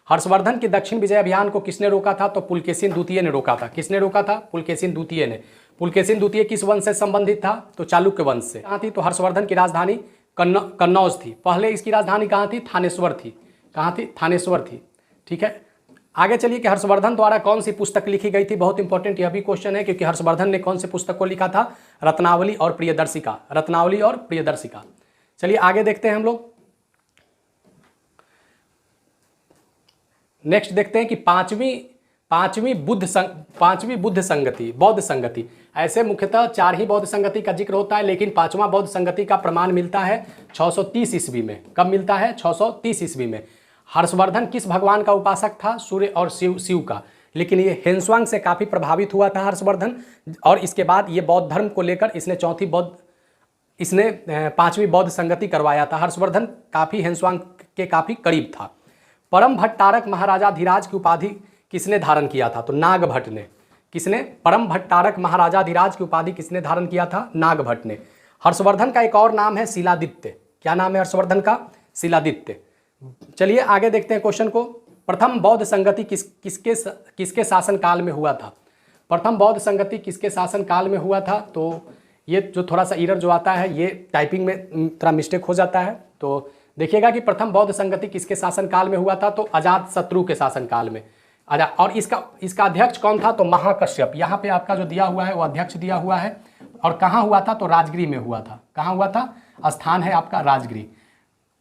हर्षवर्धन के दक्षिण विजय अभियान को किसने रोका था? तो पुलकेशिन द्वितीय ने रोका था। किसने रोका था? पुलकेशिन द्वितीय ने। पुलकेशिन द्वितीय किस वंश से संबंधित था? तो चालुक्य वंश से। कहाँ थी? तो हर्षवर्धन की राजधानी कन्नौज थी। पहले इसकी राजधानी कहाँ थी? थानेश्वर थी। कहाँ थी? थानेश्वर थी। ठीक है। आगे चलिए कि हर्षवर्धन द्वारा कौन सी पुस्तक लिखी गई थी? बहुत इंपॉर्टेंट यह भी क्वेश्चन है क्योंकि हर्षवर्धन ने कौन सी पुस्तक को लिखा था? रत्नावली और प्रियदर्शिका। रत्नावली और प्रियदर्शिका। चलिए आगे देखते हैं हम लोग। नेक्स्ट देखते हैं कि पांचवी बुद्ध संगति, बौद्ध संगति। ऐसे मुख्यतः 4 ही बौद्ध संगति का जिक्र होता है, लेकिन 5वां बौद्ध संगति का प्रमाण मिलता है 630 ईस्वी में। कब मिलता है? 630 ईस्वी में। हर्षवर्धन किस भगवान का उपासक था? सूर्य और शिव का। लेकिन ये हेनस्वांग से काफ़ी प्रभावित हुआ था हर्षवर्धन, और इसके बाद ये बौद्ध धर्म को लेकर इसने 5वीं बौद्ध संगति करवाया था। हर्षवर्धन काफ़ी हेनस्वांग के काफ़ी करीब था। परम भट्टारक महाराजाधिराज की उपाधि किसने धारण किया था? तो नागभट्ट ने। किसने? परम भट्टारक महाराजाधिराज की उपाधि किसने धारण किया था? नागभट्ट ने। हर्षवर्धन का एक और नाम है शिलादित्य। क्या नाम है हर्षवर्धन का? शिलादित्य। चलिए आगे देखते हैं क्वेश्चन को। प्रथम बौद्ध संगति किसके शासन काल में हुआ था? प्रथम बौद्ध संगति किसके शासन काल में हुआ था? तो ये जो थोड़ा सा एरर जो आता है ये टाइपिंग में थोड़ा मिस्टेक हो जाता है। तो देखिएगा कि प्रथम बौद्ध संगति किसके शासन काल में हुआ था? तो अजातशत्रु के शासन काल में। और इसका अध्यक्ष कौन था? तो महाकश्यप। यहाँ पे आपका जो दिया हुआ है वो अध्यक्ष दिया हुआ है। और कहाँ हुआ था? तो राजगिरी में हुआ था। कहाँ हुआ था? स्थान है आपका राजगिरी।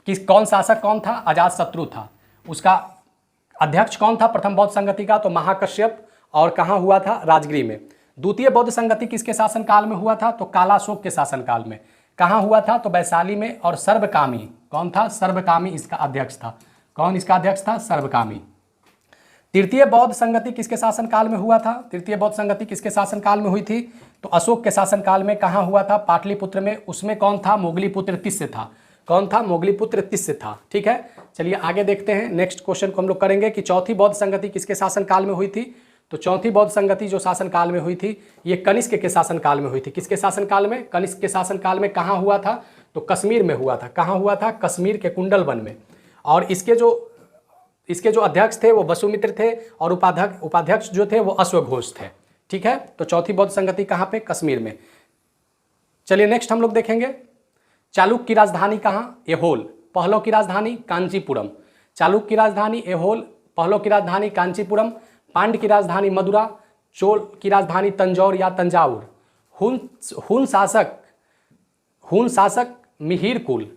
कौन शासक कौन था? अजातशत्रु था। उसका अध्यक्ष कौन था प्रथम बौद्ध संगति का? तो महाकश्यप। और कहाँ हुआ था? राजगिरी में। द्वितीय बौद्ध संगति किसके शासन काल में हुआ था? तो कालाशोक के शासन काल में। कहाँ हुआ था? तो वैशाली में। और सर्वकामी कौन था? सर्वकामी इसका अध्यक्ष था। कौन इसका अध्यक्ष था? सर्वकामी। तृतीय बौद्ध संगति किसके शासनकाल में हुआ था? तृतीय बौद्ध संगति किसके शासनकाल में हुई थी? तो अशोक के शासनकाल में। कहाँ हुआ था? पाटलिपुत्र में। उसमें कौन था? मोगलीपुत्र तिस्य था। कौन था? मोगलीपुत्र तिस्य था। ठीक है, चलिए आगे देखते हैं। नेक्स्ट क्वेश्चन को हम लोग करेंगे कि चौथी बौद्ध संगति किसके शासनकाल में हुई थी? तो चौथी बौद्ध संगति जो शासनकाल में हुई थी ये कनिष्क के शासनकाल में हुई थी। किसके शासनकाल में? कनिष्क के शासनकाल में। कहाँ हुआ था? तो कश्मीर में हुआ था। कहाँ हुआ था? कश्मीर के कुंडलवन में। और इसके जो अध्यक्ष थे वो वसुमित्र थे और उपाध्यक्ष जो थे वो अश्वघोष थे। ठीक है, तो चौथी बौद्ध संगति कहाँ पे? कश्मीर में। चलिए नेक्स्ट हम लोग देखेंगे चालुक्य की राजधानी कहाँ? एहोल। पहलो की राजधानी कांचीपुरम। चालुक्य की राजधानी एहोल, पहलो की राजधानी कांचीपुरम, पांड्य की राजधानी मदुरा, चोल की राजधानी तंजौर या तंजावुर। हुन शासक मिहिरकुल।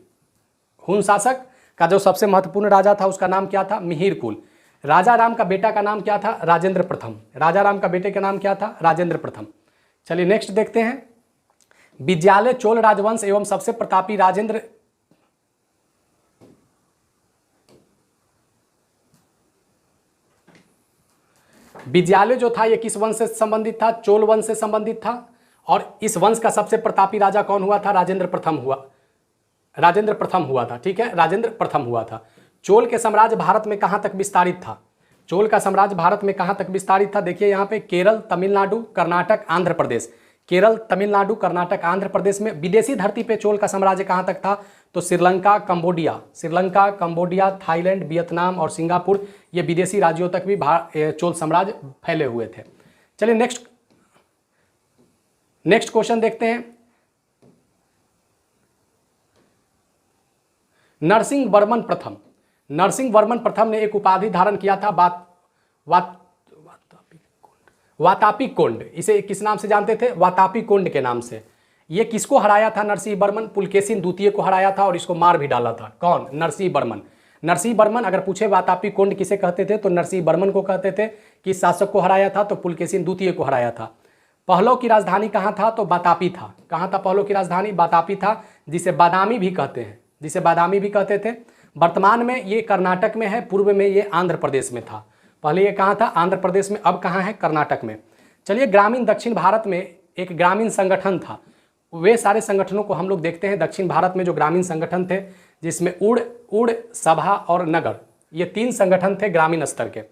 हुन शासक का जो सबसे महत्वपूर्ण राजा था उसका नाम क्या था? मिहिरकुल। राजा राम का बेटा का नाम क्या था? राजेंद्र प्रथम। राजा राम का बेटे का नाम क्या था? राजेंद्र प्रथम। चलिए नेक्स्ट देखते हैं विद्यालय चोल राजवंश एवं सबसे प्रतापी राजेंद्र विद्यालय जो था ये किस वंश से संबंधित था? चोल वंश से संबंधित था। और इस वंश का सबसे प्रतापी राजा कौन हुआ था? राजेंद्र प्रथम हुआ था। ठीक है, राजेंद्र प्रथम हुआ था। चोल के साम्राज्य भारत में कहां तक विस्तारित था? चोल का साम्राज्य भारत में कहां तक विस्तारित था? देखिए यहाँ पे केरल, तमिलनाडु, कर्नाटक, आंध्र प्रदेश। केरल, तमिलनाडु, कर्नाटक, आंध्र प्रदेश में। विदेशी धरती पे चोल का साम्राज्य कहां तक था? तो श्रीलंका, कंबोडिया, थाईलैंड, वियतनाम और सिंगापुर, ये विदेशी राज्यों तक भी चोल साम्राज्य फैले हुए थे। चलिए नेक्स्ट क्वेश्चन देखते हैं। नरसिंह वर्मन प्रथम ने एक उपाधि धारण किया था वातापी कोंड। इसे किस नाम से जानते थे? वातापी कोंड के नाम से। ये किसको हराया था? नरसिंह वर्मन पुलकेशिन द्वितीय को हराया था और इसको मार भी डाला था। कौन? नरसिंह वर्मन। अगर पूछे वातापी कोंड किसे कहते थे तो नरसिंह वर्मन को कहते थे। किस शासक को हराया था? तो पुलकेशिन द्वितीय को हराया था। पहलो की राजधानी कहाँ था? तो बातापी था। कहाँ था पहलो की राजधानी? बातापी था, जिसे बादामी भी कहते थे। वर्तमान में ये कर्नाटक में है, पूर्व में ये आंध्र प्रदेश में था। पहले ये कहाँ था? आंध्र प्रदेश में, अब कहाँ है? कर्नाटक में। चलिए ग्रामीण दक्षिण भारत में एक ग्रामीण संगठन था। वे सारे संगठनों को हम लोग देखते हैं। दक्षिण भारत में जो ग्रामीण संगठन थे जिसमें उड़, सभा और नगर, ये 3 संगठन थे ग्रामीण स्तर के।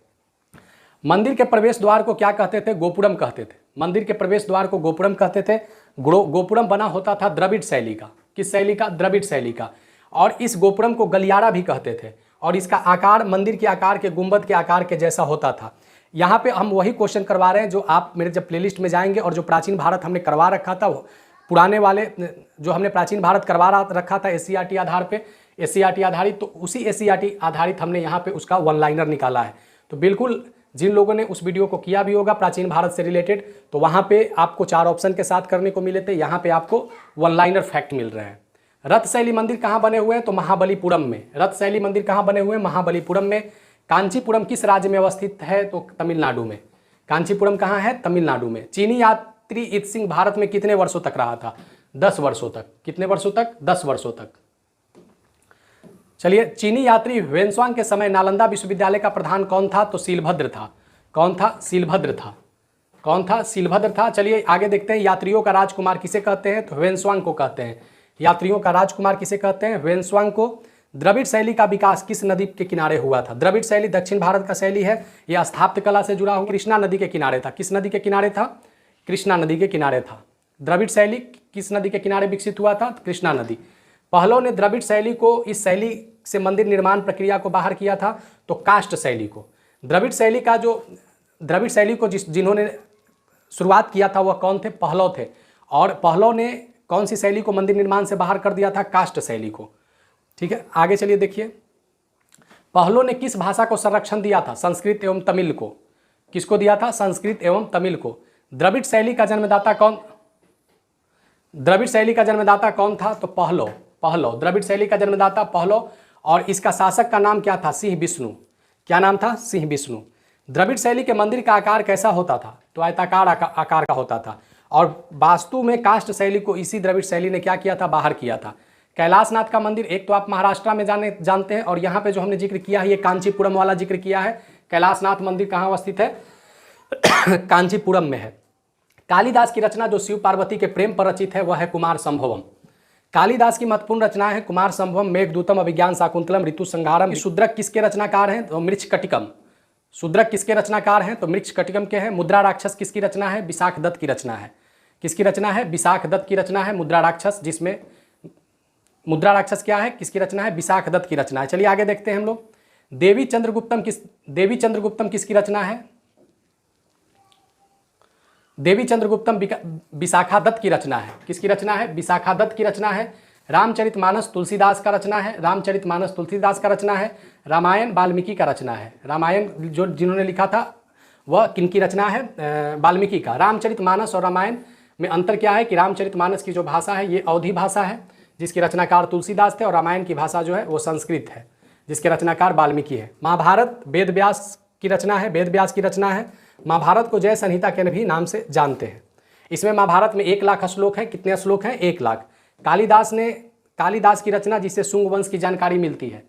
मंदिर के प्रवेश द्वार को क्या कहते थे? गोपुरम कहते थे। मंदिर के प्रवेश द्वार को गोपुरम कहते थे। गोपुरम बना होता था द्रविड़ शैली का। किस शैली का? द्रविड़ शैली का। और इस गोपुरम को गलियारा भी कहते थे। और इसका आकार मंदिर के आकार के, गुंबद के आकार के जैसा होता था। यहाँ पे हम वही क्वेश्चन करवा रहे हैं जो आप मेरे जब प्लेलिस्ट में जाएंगे और जो प्राचीन भारत हमने करवा रखा था, पुराने वाले जो हमने प्राचीन भारत करवा रखा था SCERT आधार पे, SCERT आधारित, तो उसी SCERT आधारित हमने यहाँ पे उसका वन लाइनर निकाला है। तो बिल्कुल जिन लोगों ने उस वीडियो को किया भी होगा प्राचीन भारत से रिलेटेड, तो वहाँ पे आपको 4 ऑप्शन के साथ करने को मिले थे। यहाँ पे आपको वन लाइनर फैक्ट मिल रहे हैं। रथ शैली मंदिर कहाँ बने हुए हैं? तो महाबलीपुरम में। रथ शैली मंदिर कहाँ बने हुए हैं? महाबलीपुरम में। कांचीपुरम किस राज्य में अवस्थित है? तो तमिलनाडु में। कांचीपुरम कहाँ है? तमिलनाडु में। चीनी यात्री इत सिंह भारत में कितने वर्षों तक रहा था? 10 वर्षों तक। कितने वर्षों तक? 10 वर्षों तक। चलिए चीनी यात्री ह्वेनसांग के समय नालंदा विश्वविद्यालय का प्रधान कौन था? तो सीलभद्र था। कौन था? सीलभद्र था। कौन था? सीलभद्र था। चलिए आगे देखते हैं। यात्रियों का राजकुमार किसे कहते हैं? तो ह्वेनसांग को कहते हैं। यात्रियों का राजकुमार किसे कहते हैं? ह्वेनसांग को। द्रविड़ शैली का विकास किस नदी के किनारे हुआ था? द्रविड़ शैली दक्षिण भारत का शैली है। यह स्थापत्य कला से जुड़ा हुआ कृष्णा नदी के किनारे था। किस नदी के किनारे था? कृष्णा नदी के किनारे था। द्रविड़ शैली किस नदी के किनारे विकसित हुआ था? कृष्णा नदी। पहलों ने द्रविड़ शैली को, इस शैली से मंदिर निर्माण प्रक्रिया को बाहर किया था तो काष्ठ शैली को। द्रविड़ शैली को जिन्होंने शुरुआत किया था वह कौन थे? पहलव थे। और पहलव ने कौन सी शैली को मंदिर निर्माण से बाहर कर दिया था? काष्ठ शैली को। ठीक है, आगे चलिए देखिए। पहलों ने किस भाषा को संरक्षण दिया था? संस्कृत एवं तमिल को। किसको दिया था? संस्कृत एवं तमिल को। द्रविड़ शैली का जन्मदाता कौन? द्रविड़ शैली का जन्मदाता कौन था? तो पहलव। द्रविड़ शैली का जन्मदाता पहलव। और इसका शासक का नाम क्या था? सिंह विष्णु। क्या नाम था? सिंह विष्णु। द्रविड़ शैली के मंदिर का आकार कैसा होता था? तो आयताकार आकार का होता था। और वास्तु में काष्ठ शैली को इसी द्रविड़ शैली ने क्या किया था? बाहर किया था। कैलाशनाथ का मंदिर एक तो आप महाराष्ट्र में जानते हैं, और यहाँ पे जो हमने जिक्र किया है ये कांचीपुरम वाला जिक्र किया है। कैलाशनाथ मंदिर कहाँ अवस्थित है? कांचीपुरम में है। कालिदास की रचना जो शिव पार्वती के प्रेम पर रचित है वह है कुमार संभवम। कालिदास की महत्वपूर्ण रचनाएं हैं कुमार संभवम, मेघदूतम, अभिज्ञान शाकुंतलम, ऋतु संहारम। शूद्रक किसके रचनाकार हैं? तो मृच्छकटिकम। शूद्रक किसके रचनाकार हैं? तो मृच्छकटिकम के हैं। मुद्रा राक्षस किसकी रचना है? विशाख दत्त की रचना है। किसकी रचना है? विशाख दत्त की रचना है मुद्रा राक्षस, जिसमें मुद्रा राक्षस क्या है, किसकी रचना है? विशाख दत्त की रचना है। चलिए आगे देखते हैं हम लोग। देवी चंद्रगुप्तम किसकी रचना है? देवी चंद्रगुप्तम विशाखा दत्त की रचना है। किसकी रचना है? विशाखा दत्त की रचना है। रामचरितमानस तुलसीदास का रचना है। रामचरितमानस तुलसीदास का रचना है। रामायण वाल्मीकि का रचना है। रामायण जो जिन्होंने लिखा था वह किनकी रचना है? वाल्मीकि का। रामचरितमानस और रामायण में अंतर क्या है कि रामचरितमानस की जो भाषा है ये अवधी भाषा है, जिसके रचनाकार तुलसीदास थे, और रामायण की भाषा जो है वो संस्कृत है, जिसके रचनाकार वाल्मीकि है। महाभारत वेद व्यास की रचना है, वेद व्यास की रचना है। महाभारत को जय संहिता के भी नाम से जानते हैं। इसमें महाभारत में 1 लाख श्लोक हैं। कितने श्लोक हैं? 1 लाख। कालिदास की रचना जिससे शुंग वंश की जानकारी मिलती है,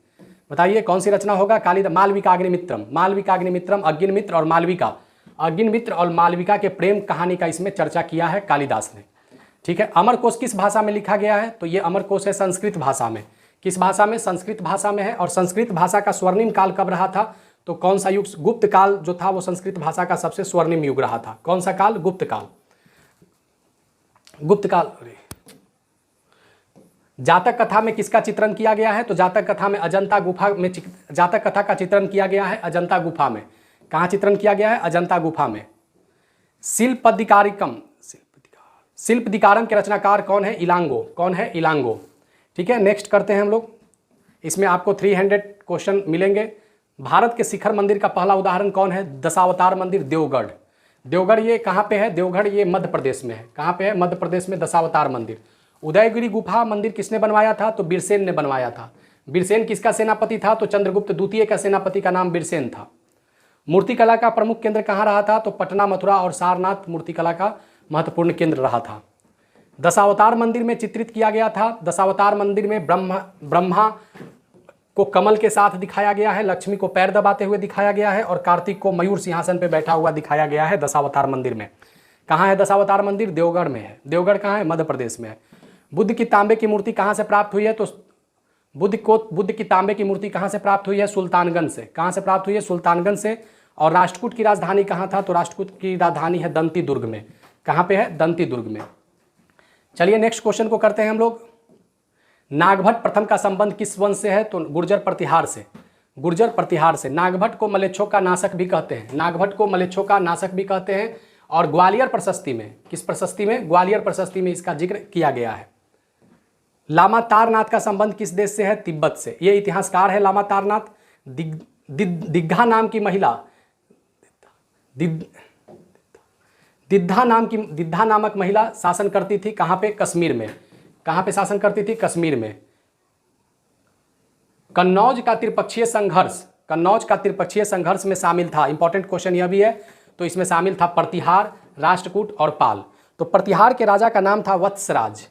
बताइए कौन सी रचना होगा? मालविका अग्निमित्रम, अग्निमित्र और मालविका। अग्निमित्र और मालविका के प्रेम कहानी का इसमें चर्चा किया है कालिदास ने। ठीक है। अमरकोश किस भाषा में लिखा गया है? तो ये अमरकोश है संस्कृत भाषा में। किस भाषा में? संस्कृत भाषा में है। और संस्कृत भाषा का स्वर्णिम काल कब रहा था? तो कौन सा युग? गुप्त काल जो था वो संस्कृत भाषा का सबसे स्वर्णिम युग रहा था। कौन सा काल? गुप्त काल। गुप्त काल। जातक कथा में किसका चित्रण किया गया है? तो जातक कथा में अजंता गुफा में जातक कथा का चित्रण किया गया है अजंता गुफा में। कहाँ चित्रण किया गया है? अजंता गुफा में। शिल्पदिकारम के रचनाकार कौन है? इलांगो। कौन है? इलांगो। ठीक है। नेक्स्ट करते हैं हम लोग। इसमें आपको 300 क्वेश्चन मिलेंगे। भारत के शिखर मंदिर का पहला उदाहरण कौन है? दशावतार मंदिर, देवगढ़। देवगढ़ ये कहाँ पे है? देवगढ़ ये मध्य प्रदेश में है। कहाँ पे है? मध्य प्रदेश में दशावतार मंदिर। उदयगिरी गुफा मंदिर किसने बनवाया था? तो बिरसेन ने बनवाया था। बिरसेन किसका सेनापति था? तो चंद्रगुप्त द्वितीय का सेनापति का नाम बिरसेन था। मूर्तिकला का प्रमुख केंद्र कहाँ रहा था? तो पटना, मथुरा और सारनाथ मूर्तिकला का महत्वपूर्ण केंद्र रहा था। दशावतार मंदिर में चित्रित किया गया था। दशावतार मंदिर में ब्रह्मा को कमल के साथ दिखाया गया है, लक्ष्मी को पैर दबाते हुए दिखाया गया है, और कार्तिक को मयूर सिंहासन पर बैठा हुआ दिखाया गया है दशावतार मंदिर में। कहाँ है दशावतार मंदिर? देवगढ़ में है। देवगढ़ कहाँ है? मध्य प्रदेश में है। बुद्ध की तांबे की मूर्ति कहाँ से प्राप्त हुई है? तो बुद्ध की तांबे की मूर्ति कहाँ से प्राप्त हुई है? सुल्तानगंज से। कहाँ से प्राप्त हुई है? सुल्तानगंज से। और राष्ट्रकूट की राजधानी कहाँ था? तो राष्ट्रकूट की राजधानी है दंती दुर्ग में। कहाँ पे है? दंती दुर्ग में। चलिए नेक्स्ट क्वेश्चन को करते हैं हम लोग। नागभट्ट प्रथम का संबंध किस वंश से है? तो गुर्जर प्रतिहार से। गुर्जर प्रतिहार से। नागभट्ट को मलेच्छों का नाशक भी कहते हैं। नागभट्ट को मलेच्छों का नाशक भी कहते हैं। और ग्वालियर प्रशस्ति में, किस प्रशस्ति में? ग्वालियर प्रशस्ति में इसका जिक्र किया गया है। लामा तारनाथ का संबंध किस देश से है? तिब्बत से। ये इतिहासकार है लामा तारनाथ। दिग्घा नाम की महिला, दिद्धा नामक महिला शासन करती थी कहाँ पे? कश्मीर में। कहाँ पे शासन करती थी? कश्मीर में। कन्नौज का त्रिपक्षीय संघर्ष में शामिल था। इंपॉर्टेंट क्वेश्चन यह भी है। तो इसमें शामिल था प्रतिहार, राष्ट्रकूट और पाल। तो प्रतिहार के राजा का नाम था वत्सराज।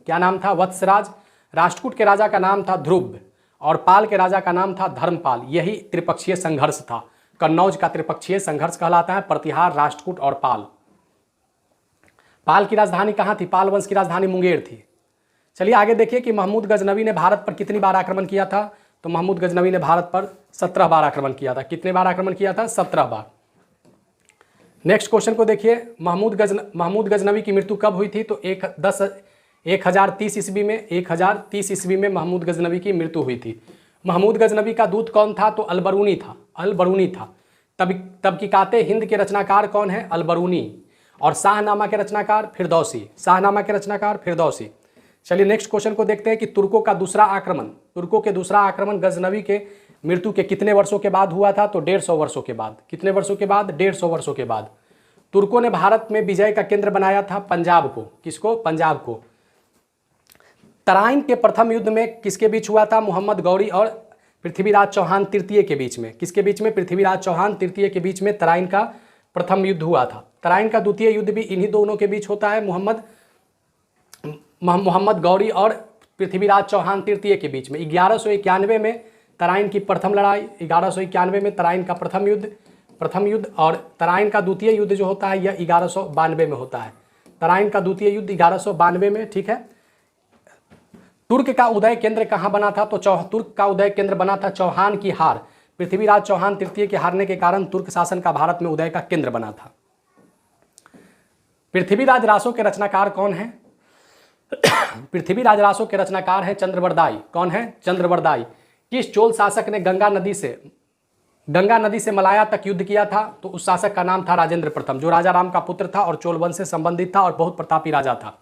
क्या नाम था? वत्सराज। राष्ट्रकूट के राजा का नाम था ध्रुव, और पाल के राजा का नाम था धर्मपाल। यही त्रिपक्षीय संघर्ष था। कन्नौज का त्रिपक्षीय संघर्ष कहलाता है। प्रतिहार, राष्ट्रकूट और पाल। पाल की राजधानी कहाँ थी? पाल वंश की राजधानी मुंगेर थी। चलिए आगे देखिए कि महमूद गजनवी ने भारत पर कितनी बार आक्रमण किया था? तो महमूद गजनवी ने भारत पर 17 बार आक्रमण किया था। कितने बार आक्रमण किया था? 17 बार। नेक्स्ट क्वेश्चन को देखिए। महमूद गजनवी की मृत्यु कब हुई थी? तो 1030 ईस्वी में। 1030 ईस्वी में महमूद गजनवी की मृत्यु हुई थी। महमूद गजनवी का दूत कौन था? तो अलबरूनी था। तबकीकाते हिंद के रचनाकार कौन है? अलबरूनी। और शाहनामा के रचनाकार फिरदौसी। चलिए नेक्स्ट क्वेश्चन को देखते हैं कि तुर्कों के दूसरा आक्रमण गजनवी के मृत्यु के कितने वर्षों के बाद हुआ था? तो 150 वर्षों के बाद। कितने वर्षों के बाद? 150 वर्षों के बाद। तुर्कों ने भारत में विजय का केंद्र बनाया था पंजाब को। किसको? पंजाब को। तराइन के प्रथम युद्ध में किसके बीच हुआ था? मोहम्मद गौरी और पृथ्वीराज चौहान तृतीय के बीच में। किसके बीच में? पृथ्वीराज चौहान तृतीय के बीच में तराइन का प्रथम युद्ध हुआ था। तराइन का द्वितीय युद्ध भी इन्हीं दोनों के बीच होता है, मोहम्मद गौरी और पृथ्वीराज चौहान तृतीय के बीच में। 1191 में तराइन की प्रथम लड़ाई, 1191 में तराइन का प्रथम युद्ध और तराइन का द्वितीय युद्ध जो होता है यह 1192 में होता है। तराइन का द्वितीय युद्ध 1192 में, ठीक है। तुर्क का उदय केंद्र कहाँ बना था? तो तुर्क का उदय केंद्र बना था चौहान की हार। पृथ्वीराज चौहान तृतीय के हारने के कारण तुर्क शासन का भारत में उदय का केंद्र बना था। पृथ्वीराज रासो के रचनाकार कौन है? पृथ्वीराज रासो के रचनाकार है चंद्रवरदाई। कौन है? चंद्रवरदाई। किस चोल शासक ने गंगा नदी से मलाया तक युद्ध किया था? तो उस शासक का नाम था राजेंद्र प्रथम, जो राजा राम का पुत्र था और चोल वंश से संबंधित था और बहुत प्रतापी राजा था।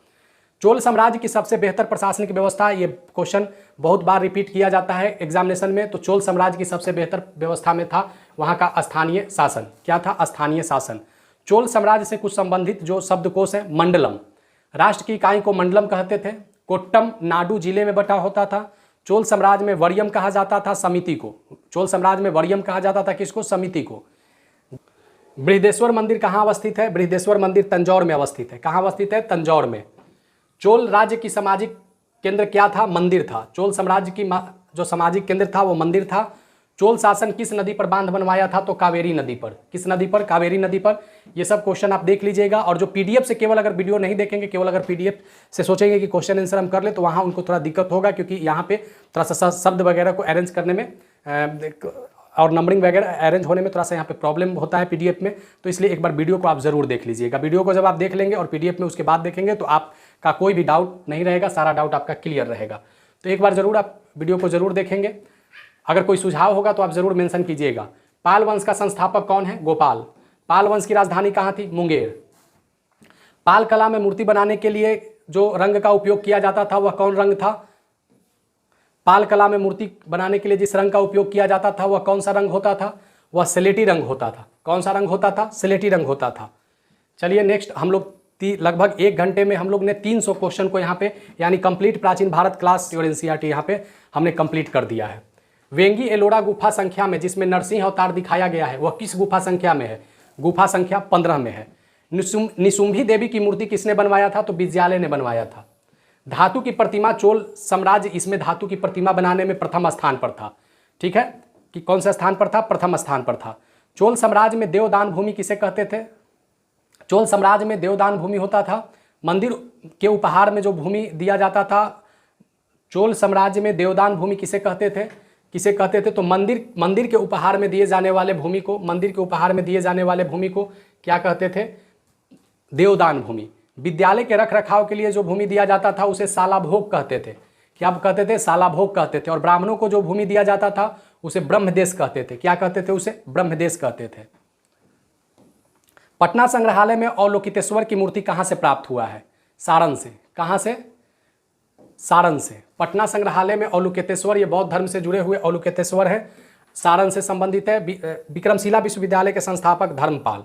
चोल साम्राज्य की सबसे बेहतर प्रशासनिक व्यवस्था, ये क्वेश्चन बहुत बार रिपीट किया जाता है एग्जामिनेशन में। तो चोल साम्राज्य की सबसे बेहतर व्यवस्था में था वहाँ का स्थानीय शासन। क्या था? स्थानीय शासन। चोल साम्राज्य से कुछ संबंधित जो शब्दकोश है, मंडलम, राष्ट्र की इकाई को मंडलम कहते थे। कोट्टम नाडु जिले में बटा होता था। चोल साम्राज्य में वरियम कहा जाता था समिति को। चोल साम्राज्य में वरियम कहा जाता था किसको? समिति को। बृहदेश्वर मंदिर कहाँ अवस्थित है? बृहदेश्वर मंदिर तंजौर में अवस्थित है। कहाँ अवस्थित है? तंजौर में। चोल राज्य की सामाजिक केंद्र क्या था? मंदिर था। चोल साम्राज्य की जो सामाजिक केंद्र था वो मंदिर था। चोल शासन किस नदी पर बांध बनवाया था? तो कावेरी नदी पर। किस नदी पर? कावेरी नदी पर। ये सब क्वेश्चन आप देख लीजिएगा। और जो पीडीएफ से केवल अगर वीडियो नहीं देखेंगे, केवल अगर पीडीएफ से सोचेंगे कि क्वेश्चन आंसर हम कर ले, तो वहाँ उनको थोड़ा दिक्कत होगा, क्योंकि यहाँ पे थोड़ा सा शब्द वगैरह को अरेंज करने में और नंबरिंग वगैरह अरेंज होने में थोड़ा सा यहाँ पे प्रॉब्लम होता है पीडीएफ में। तो इसलिए एक बार वीडियो को आप ज़रूर देख लीजिएगा। वीडियो को जब आप देख लेंगे और पीडीएफ में उसके बाद देखेंगे तो आपका कोई भी डाउट नहीं रहेगा, सारा डाउट आपका क्लियर रहेगा। तो एक बार ज़रूर आप वीडियो को ज़रूर देखेंगे। अगर कोई सुझाव होगा तो आप ज़रूर मेंशन कीजिएगा। पाल वंश का संस्थापक कौन है? गोपाल। पाल वंश की राजधानी कहाँ थी? मुंगेर। पाल कला में मूर्ति बनाने के लिए जो रंग का उपयोग किया जाता था वह कौन रंग था? पाल कला में मूर्ति बनाने के लिए जिस रंग का उपयोग किया जाता था वह कौन सा रंग होता था? वह स्लेटी रंग होता था। कौन सा रंग होता था? स्लेटी रंग होता था। चलिए नेक्स्ट हम लोग लगभग 1 घंटे में हम लोग ने 300 क्वेश्चन को यहाँ पे यानी कंप्लीट प्राचीन भारत क्लास और एनसीईआरटी यहाँ पे हमने कंप्लीट कर दिया है। वेंगी एलोरा गुफा संख्या में जिसमें नरसिंह अवतार दिखाया गया है वह किस गुफा संख्या में है? गुफा संख्या 15 में है। निशुंभी देवी की मूर्ति किसने बनवाया था? तो विद्यालय ने बनवाया था। धातु की प्रतिमा, चोल साम्राज्य इसमें धातु की प्रतिमा बनाने में प्रथम स्थान पर था। ठीक है, कि कौन से स्थान पर था? प्रथम स्थान पर था। चोल साम्राज्य में देवदान भूमि किसे कहते थे? चोल साम्राज्य में देवदान भूमि होता था। मंदिर के उपहार में जो भूमि दिया जाता था, चोल साम्राज्य में देवदान भूमि किसे कहते थे? किसे कहते थे? तो मंदिर के उपहार में दिए जाने वाले भूमि को, मंदिर के उपहार में दिए जाने वाले भूमि को क्या कहते थे? देवदान भूमि। विद्यालय के रख रखाव के लिए जो भूमि दिया जाता था उसे सालाभोग कहते थे। क्या कहते थे? सालाभोग कहते थे। और ब्राह्मणों को जो भूमि दिया जाता था उसे ब्रह्मदेश कहते थे। क्या कहते थे? उसे ब्रह्मदेश कहते थे। पटना संग्रहालय में अवलोकितेश्वर की मूर्ति कहाँ से प्राप्त हुआ है? सारण से। कहाँ से? सारण से। पटना संग्रहालय में अवलोकितेश्वर, ये बौद्ध धर्म से जुड़े हुए अवलोकितेश्वर है, सारण से संबंधित है। विक्रमशिला विश्वविद्यालय के संस्थापक धर्मपाल।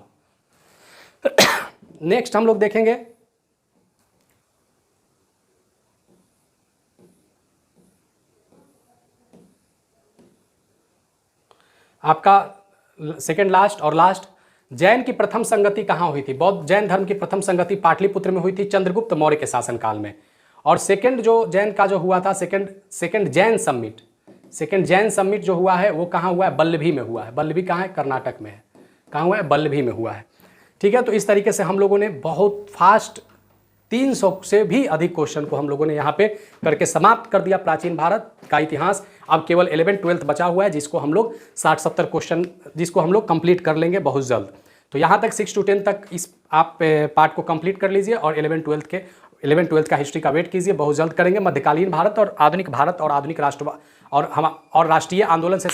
नेक्स्ट हम लोग देखेंगे आपका सेकेंड लास्ट और लास्ट, जैन की प्रथम संगति कहाँ हुई थी? बौद्ध जैन धर्म की प्रथम संगति पाटलिपुत्र में हुई थी चंद्रगुप्त मौर्य के शासनकाल में। और सेकेंड जो जैन का जो हुआ था, सेकेंड जैन समिट जो हुआ है वो कहाँ हुआ है? बल्लभी में हुआ है। बल्लभी कहाँ है? कर्नाटक में है। कहाँ हुआ है? बल्लभी में हुआ है। ठीक है, तो इस तरीके से हम लोगों ने बहुत फास्ट 300 से भी अधिक क्वेश्चन को हम लोगों ने यहाँ पे करके समाप्त कर दिया प्राचीन भारत का इतिहास। अब केवल 11th-12th बचा हुआ है जिसको हम लोग 60-70 क्वेश्चन जिसको हम लोग कंप्लीट कर लेंगे बहुत जल्द। तो यहाँ तक 6 to 10 तक इस आप पार्ट को कंप्लीट कर लीजिए और 11th-12th का हिस्ट्री का वेट कीजिए, बहुत जल्द करेंगे। मध्यकालीन भारत और आधुनिक राष्ट्र और राष्ट्रीय आंदोलन से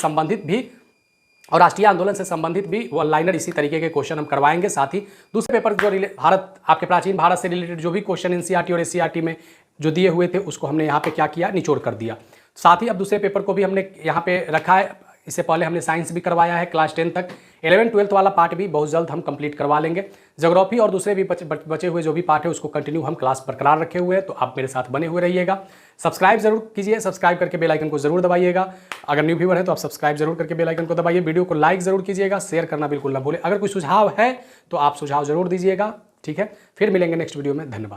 संबंधित भी वो लाइनर इसी तरीके के क्वेश्चन हम करवाएंगे। साथ ही दूसरे पेपर जो आपके प्राचीन भारत से रिलेटेड जो भी क्वेश्चन एनसीईआरटी और एससीईआरटी में जो दिए हुए थे उसको हमने यहाँ पे क्या किया? निचोड़ कर दिया। साथ ही अब दूसरे पेपर को भी हमने यहाँ पे रखा है। इससे पहले हमने साइंस भी करवाया है क्लास 10 तक। 11th-12th वाला पार्ट भी बहुत जल्द हम कंप्लीट करवा लेंगे। ज्योग्राफी और दूसरे भी बचे हुए जो भी पार्ट है उसको कंटिन्यू हम क्लास बरकरार रखे हुए हैं। तो आप मेरे साथ बने हुए रहिएगा। सब्सक्राइब जरूर कीजिए, सब्सक्राइब करके बेल आइकन को जरूर दबाइएगा। अगर न्यू व्यूअर है तो आप सब्सक्राइब जरूर करके बेल आइकन को दबाइए। वीडियो को लाइक जरूर कीजिएगा, शेयर करना बिल्कुल ना भूलें। अगर कोई सुझाव है तो आप सुझाव जरूर दीजिएगा। ठीक है, फिर मिलेंगे नेक्स्ट वीडियो में। धन्यवाद।